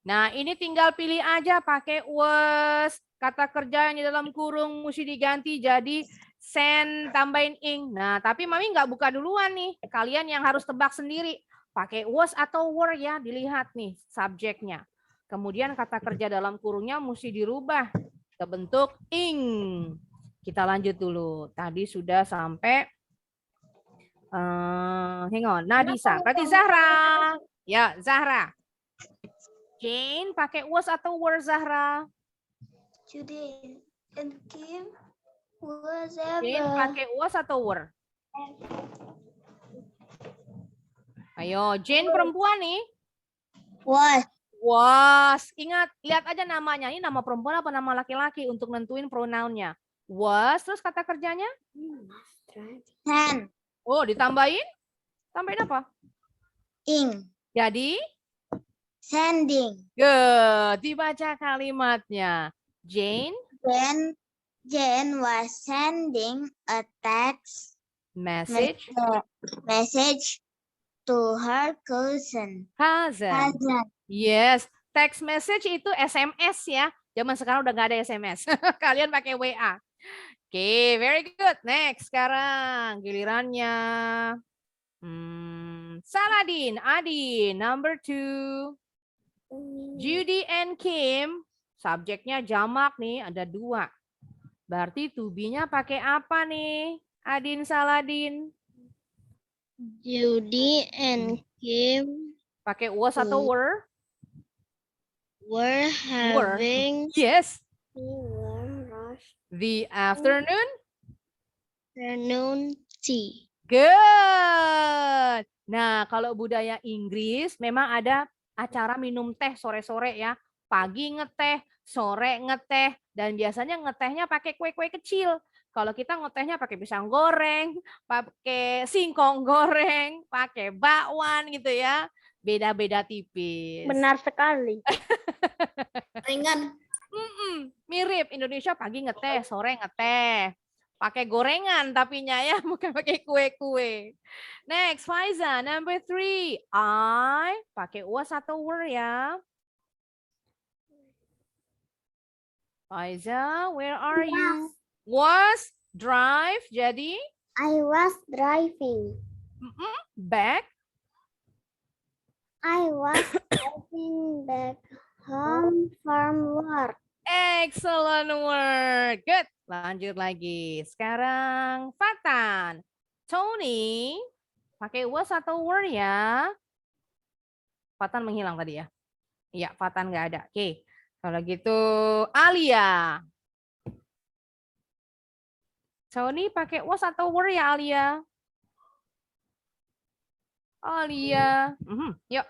Nah, ini tinggal pilih aja pakai was. Kata kerja yang di dalam kurung mesti diganti jadi send tambahin ing. Nah, tapi Mami nggak buka duluan nih. Kalian yang harus tebak sendiri. Pakai was atau were ya, dilihat nih subjeknya. Kemudian kata kerja dalam kurungnya mesti dirubah ke bentuk ing. Kita lanjut dulu. Tadi sudah sampai hang on, Nadisa. Berarti Zahra. Ya, Zahra. Jane pakai was atau were Zahra? Judy and Kim was ever. Jane pakai was atau were? Ayo, Jane perempuan nih. Was. Was. Ingat, lihat aja namanya. Ini nama perempuan apa nama laki-laki untuk nentuin pronounnya. Was, terus kata kerjanya? Send. Oh, ditambahin? Tambahin apa? Ing. Jadi? Sending. Good. Dibaca kalimatnya. Jane? Jane was sending a text Message? to her cousin. Cousin. Yes. Text message itu SMS ya. Zaman sekarang udah nggak ada SMS. Kalian pakai WA. Oke, very good. Next, sekarang gilirannya. Saladin, Adi, number 2. Judy and Kim, subjeknya jamak nih, ada 2. Berarti to be-nya pakai apa nih? Adin, Saladin. Judy and Kim Pakai was atau were? were having Yes. The afternoon. Afternoon tea. Good. Nah, kalau budaya Inggris memang ada acara minum teh sore-sore ya. Pagi ngeteh, sore ngeteh, dan biasanya ngetehnya pakai kue-kue kecil. Kalau kita ngetehnya pakai pisang goreng, pakai singkong goreng, pakai bakwan gitu ya. Beda-beda tipis. Benar sekali. Ringan. Mirip, Indonesia pagi ngeteh, sore ngeteh. Pakai gorengan tapinya ya, bukan pakai kue-kue. Next, Faiza, number 3. I, pakai was atau were ya. Faiza, where are you? Was, drive, jadi I was driving. back. I was driving back home from work. Excellent work. Good. Lanjut lagi. Sekarang Fatan. Tony, pakai was atau were ya? Fatan menghilang tadi ya? Iya, Fatan nggak ada. Oke. Kalau gitu, Alia. Tony pakai was atau were ya, Alia? Alia. Yuk.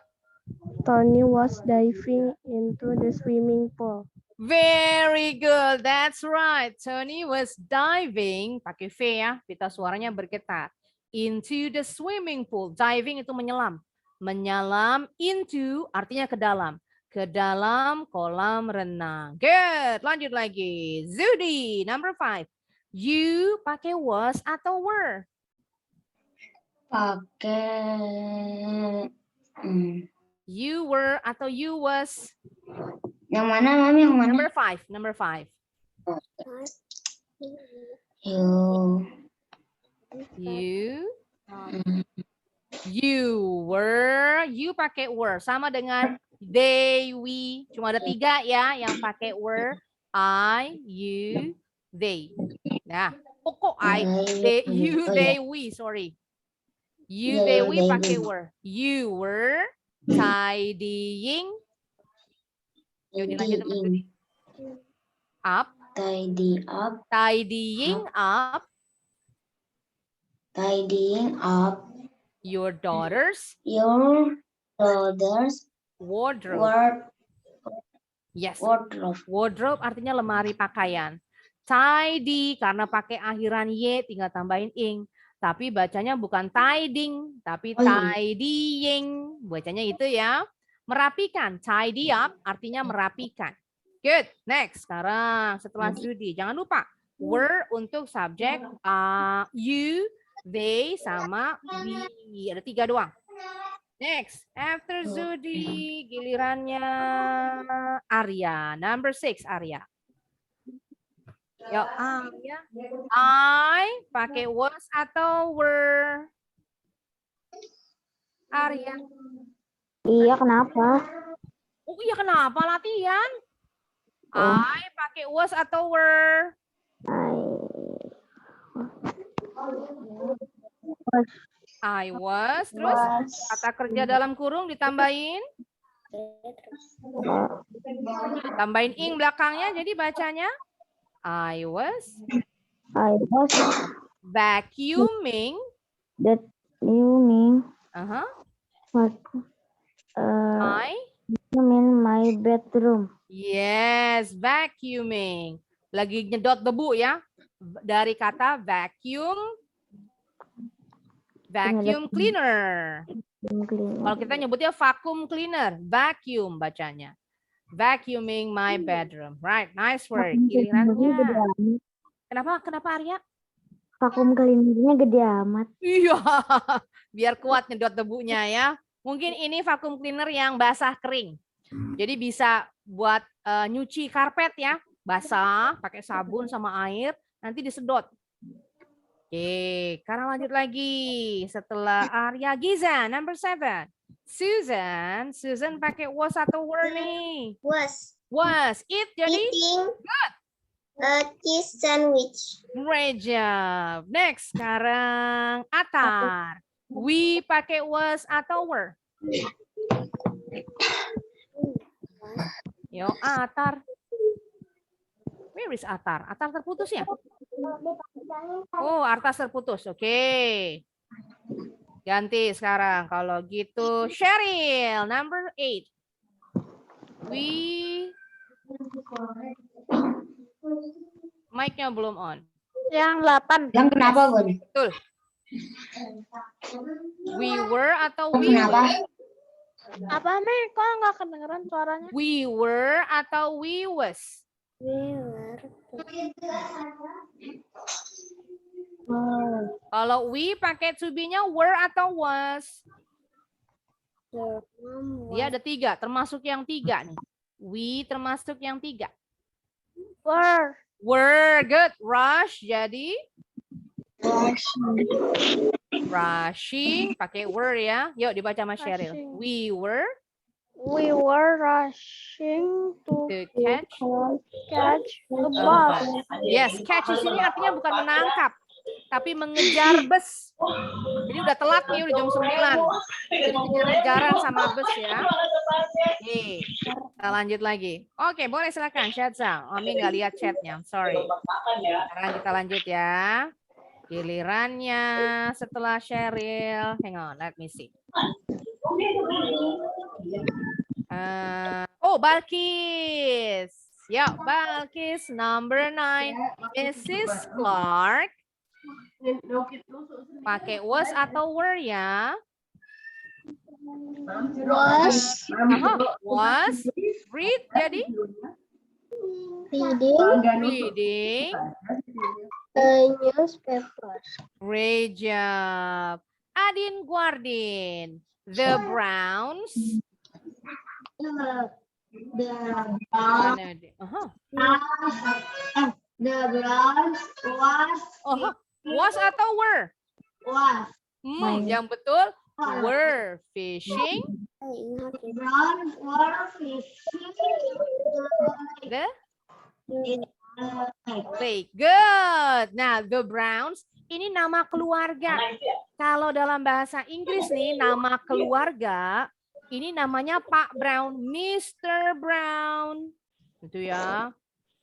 Tony was diving into the swimming pool. Very good. That's right. Tony was diving, pakai V ya, pita suaranya bergetar. Into the swimming pool. Diving itu menyelam. Menyelam into artinya ke dalam. Ke dalam kolam renang. Good. Lanjut lagi. Zudi, number 5. You pakai was atau were? Pakai You were atau you was? yang mana, Mami? Yang mana? Number 5. Number 5. You were, you pakai were sama dengan they, we. Cuma ada 3 ya yang pakai were. I, you, they. Nah, kok I, they, you, they, we, sorry. You, they, we pakai were. You were tidying. Yuk dilanjut sama Judi. Up. Tidying up. Tidying up Your daughter's wardrobe. Yes. Wardrobe artinya lemari pakaian. Tidy karena pakai akhiran y tinggal tambahin ing. Tapi bacanya bukan tiding, tapi tidying. Bacanya itu ya. Merapikan. Tidy up artinya merapikan. Good. Next. Sekarang setelah Zudi. Jangan lupa. Were untuk subjek. You, they, sama we. Ada 3 doang. Next. After Zudi. Gilirannya Arya. Number 6 Arya. Yo, Arya. I pakai was atau were? Arya. Iya, kenapa? Oh iya kenapa latihan? I pakai was atau were? I was. Terus kata kerja dalam kurung ditambahin? Tambahin ing belakangnya jadi bacanya? I was vacuuming. That you mean I in my bedroom. Yes, vacuuming. Lagi nyedot debu ya. Dari kata vacuum cleaner. Kalau kita nyebutnya vacuum cleaner, vacuum bacanya. Vacuuming my bedroom. Right, nice work. Gilirannya. Kenapa Arya? Vacuum cleanernya gede amat. Iya, biar kuat nyedot debunya ya. Mungkin ini vacuum cleaner yang basah kering. Jadi bisa buat nyuci karpet ya. Basah, pakai sabun sama air, nanti disedot. Oke, sekarang lanjut lagi. Setelah Arya, Giza, number 7. Susan pakai was atau were nih? Was. Eat jadi? Eating Good. a cheese sandwich. Great job. Next, sekarang Atar. We pakai was atau were? Yo, Atar. Where is Atar? Atar terputus ya? Oh, Artas terputus. Oke. Ganti sekarang. Kalau gitu, Cheryl, number 8. Mic-nya belum on. Yang 8. Yang kenapa, Bun? Betul. We were atau we Kenapa? was? Apa nih? Kok nggak kedengeran suaranya? We were atau we was? Kalau we pakai to be-nya were atau was? Dia ada 3, termasuk yang 3 nih. We termasuk yang 3. Were. Were, good. Rush jadi rushing, pakai were ya. Yuk dibaca Mas Cheryl. Rushing. We were We were rushing to to catch. catch the bus. Yes, catch di sini artinya bukan menangkap, tapi mengejar bus. Jadi udah telat nih, udah jam 9. Jadi kejar-kejaran sama bus ya. Oke, kita lanjut lagi. Oke, boleh silakan Syadza. Omi nggak lihat chatnya, sorry. Sekarang kita lanjut ya. Gilirannya setelah Cheryl. Hang on, let me see. Balkis. Ya, Balkis number 9. Mrs. Clark. Pakai was atau were ya? Was Was. Read jadi reading the newspaper. Great job. Adin Guardin. The Browns. Mana dia? The Browns Was atau were? was Yang betul were fishing Browns were fishing the in lake. Good. Nah, the Browns ini nama keluarga. Kalau dalam bahasa Inggris nih, nama keluarga ini namanya Pak Brown, Mr. Brown. Gitu ya.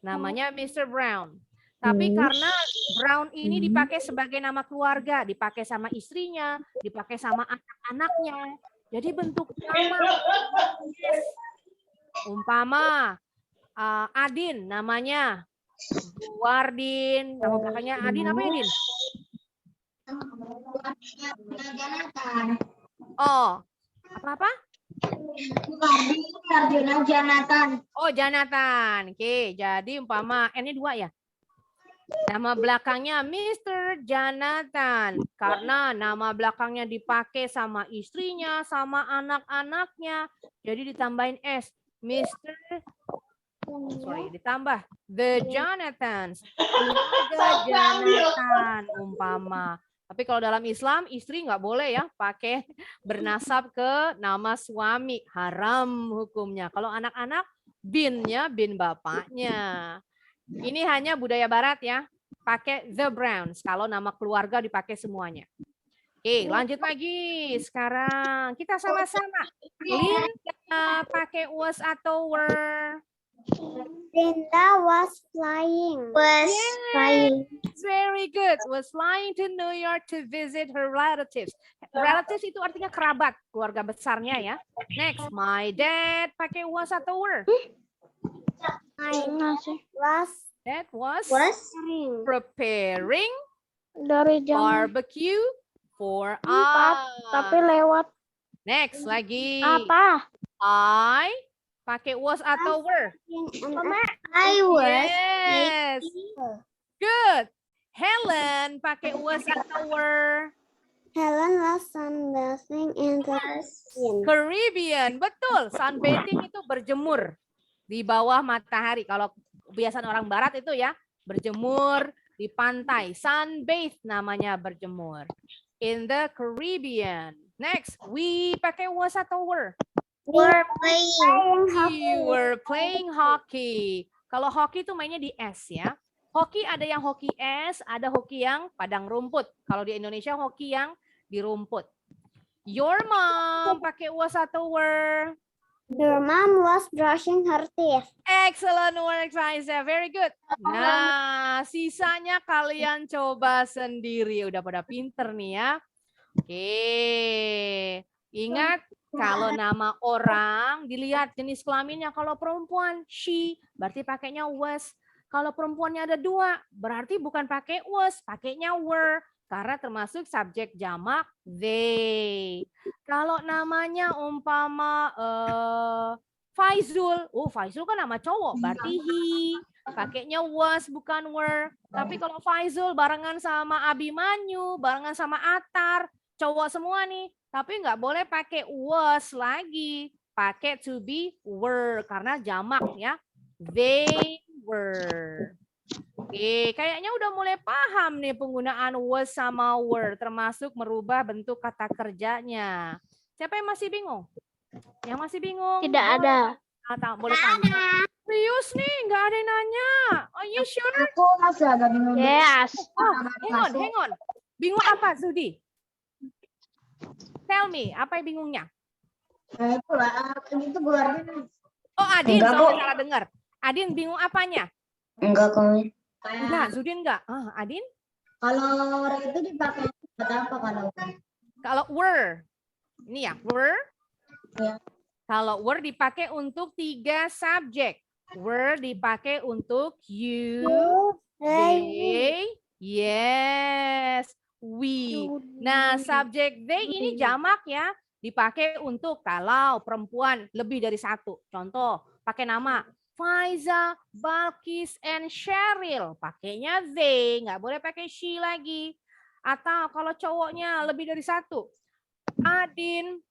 Namanya Mr. Brown. Tapi karena Brown ini dipakai sebagai nama keluarga, dipakai sama istrinya, dipakai sama anak-anaknya. Jadi bentuk nama. Yes. Umpama Adin namanya Guardin, nama belakangnya Adin apa ya, Din? Oh, apa-apa? Jonathan. Oh, Jonathan. Oke, jadi umpama ini 2 ya. Nama belakangnya Mr. Jonathan. Karena nama belakangnya dipakai sama istrinya, sama anak-anaknya. Jadi ditambahin S. Mr. Ditambah the Jonathans. Keluarga Jonathan umpama. Tapi kalau dalam Islam, istri nggak boleh ya pakai bernasab ke nama suami. Haram hukumnya. Kalau anak-anak, binnya bin bapaknya. Ini hanya budaya barat ya. Pakai the Browns. Kalau nama keluarga dipakai semuanya. Oke, lanjut lagi. Sekarang kita sama-sama. Linda pakai was atau were? Linda was flying. Very good. Was flying to New York to visit her relatives. Relatives itu artinya kerabat, keluarga besarnya ya. Next, my dad pakai was atau were? That was preparing Dari jam barbecue for 4, us. tapi lewat Next lagi. apa? I pakai was atau were? I was. Yes. Good. Helen pakai was atau were? Helen was sunbathing in the Caribbean. Betul. Sunbathing itu berjemur di bawah matahari. Kalau kebiasaan orang barat itu ya, berjemur di pantai. Sunbathe namanya berjemur. In the Caribbean. Next, we pakai was atau were? We're playing We were playing hockey. Kalau hoki itu mainnya di es ya. Hoki ada yang hoki es, ada hoki yang padang rumput. Kalau di Indonesia hoki yang di rumput. Your mom pakai was atau were? Your mom was brushing her teeth. Excellent work, Raisa. Very good. Nah, sisanya kalian coba sendiri. Udah pada pinter nih ya. Oke. Ingat, kalau nama orang dilihat jenis kelaminnya. Kalau perempuan, she, berarti pakainya was. Kalau perempuannya ada 2, berarti bukan pakai was, pakainya were. Karena termasuk subjek jamak they. Kalau namanya umpama Faizul, Faizul kan nama cowok, berarti he, pakainya was bukan were. Tapi kalau Faizul barengan sama Abimanyu, barengan sama Atar, cowok semua nih, tapi nggak boleh pakai was lagi, pakai to be were karena jamak ya. They were. Oke, kayaknya udah mulai paham nih penggunaan was sama were, termasuk merubah bentuk kata kerjanya. Siapa yang masih bingung? Yang masih bingung? Tidak ada. Boleh tanya. Serius nih, nggak ada yang nanya. Are you sure? Aku masih agak bingung. Yes. Hang on. Bingung apa, Zudi? Tell me, apa yang bingungnya? Nah, itu lah, itu gue Oh, Adin, Enggak, soalnya Bu. salah dengar. Adin bingung apanya? enggak kok. Enggak, Zudin enggak. Adin? Kalau orang itu dipakai buat apa kalau? Kalau were. Ini ya, were. Ya. Kalau were dipakai untuk 3 subjek. Were dipakai untuk you, they, yes, we. Nah, subjek they ini jamak ya. Dipakai untuk kalau perempuan lebih dari 1. Contoh, pakai nama Faiza, Balkis, and Cheryl. Pakainya they, nggak boleh pakai she lagi. Atau kalau cowoknya lebih dari 1. Adin,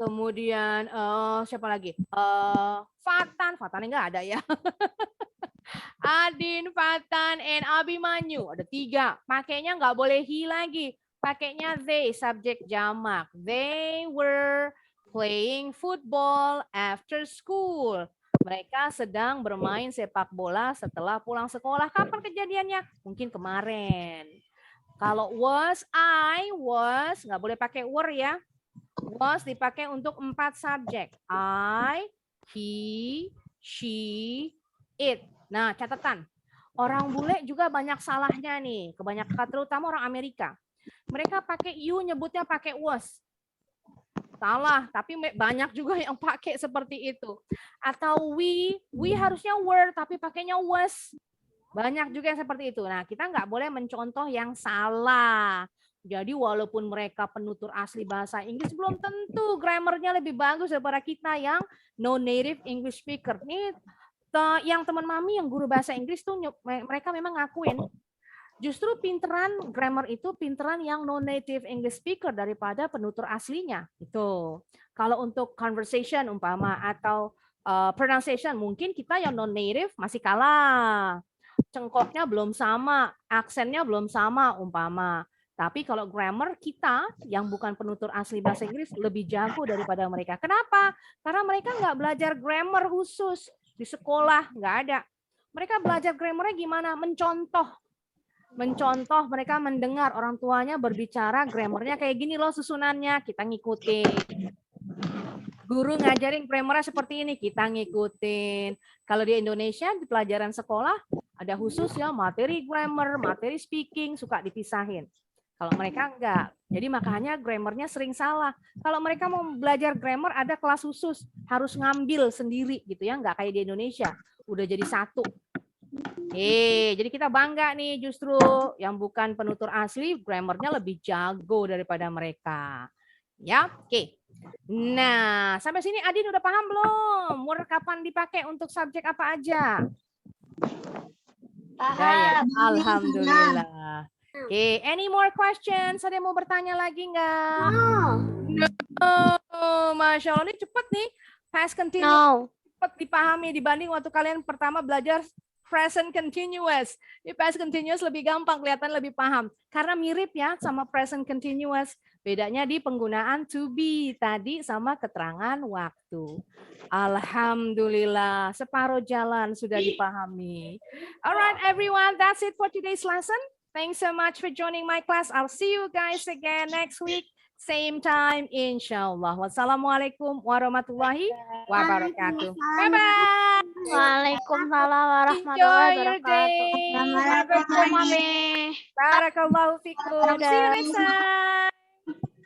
kemudian siapa lagi? Fatan nggak ada ya. Adin, Fatan, and Abimanyu. Ada 3. Pakainya nggak boleh he lagi. Pakainya they, subjek jamak. They were playing football after school. Mereka sedang bermain sepak bola setelah pulang sekolah. Kapan kejadiannya? Mungkin kemarin. Kalau was, I was, nggak boleh pakai were ya. Was dipakai untuk 4 subjek. I, he, she, it. Nah, catatan. Orang bule juga banyak salahnya nih. Kebanyakan terutama orang Amerika. Mereka pakai you nyebutnya pakai was. Salah, tapi banyak juga yang pakai seperti itu. Atau we harusnya were tapi pakainya was. Banyak juga yang seperti itu. Nah, kita nggak boleh mencontoh yang salah. Jadi walaupun mereka penutur asli bahasa Inggris, belum tentu grammarnya lebih bagus daripada kita yang non-native English speaker. Nih, yang teman mami yang guru bahasa Inggris tuh mereka memang ngakuin. Justru pinteran grammar itu pinteran yang non-native English speaker daripada penutur aslinya. Itu. Kalau untuk conversation umpama atau pronunciation mungkin kita yang non-native masih kalah. Cengkoknya belum sama, aksennya belum sama umpama. Tapi kalau grammar kita yang bukan penutur asli bahasa Inggris lebih jago daripada mereka. Kenapa? Karena mereka nggak belajar grammar khusus di sekolah, nggak ada. Mereka belajar grammarnya gimana? Mencontoh, mereka mendengar orang tuanya berbicara grammarnya kayak gini loh susunannya, kita ngikutin. Guru ngajarin grammarnya seperti ini, kita ngikutin. Kalau di Indonesia di pelajaran sekolah ada khusus ya materi grammar, materi speaking suka dipisahin. Kalau mereka enggak. Jadi makanya grammarnya sering salah. Kalau mereka mau belajar grammar ada kelas khusus, harus ngambil sendiri gitu ya, enggak kayak di Indonesia. Udah jadi satu. Jadi kita bangga nih justru yang bukan penutur asli grammarnya lebih jago daripada mereka. Ya, oke. Nah, sampai sini Adin udah paham belum? Were kapan dipakai untuk subjek apa aja? Ya, alhamdulillah. Oke, any more questions? Ada yang mau bertanya lagi nggak? No. Masya Allah, ini cepet nih. Past continuous. No. Cepet dipahami dibanding waktu kalian pertama belajar present continuous. Di past continuous lebih gampang, kelihatan lebih paham. Karena mirip ya sama present continuous. Bedanya di penggunaan to be tadi sama keterangan waktu. Alhamdulillah, separuh jalan sudah dipahami. Alright everyone, that's it for today's lesson. Thanks so much for joining my class. I'll see you guys again next week. same time insyaallah. Wassalamualaikum warahmatullahi wabarakatuh. Bye-bye. Waalaikumsalam Enjoy warahmatullahi your wabarakatuh. day. Assalamualaikum, Mami. Barakallahu fikum. See you next time.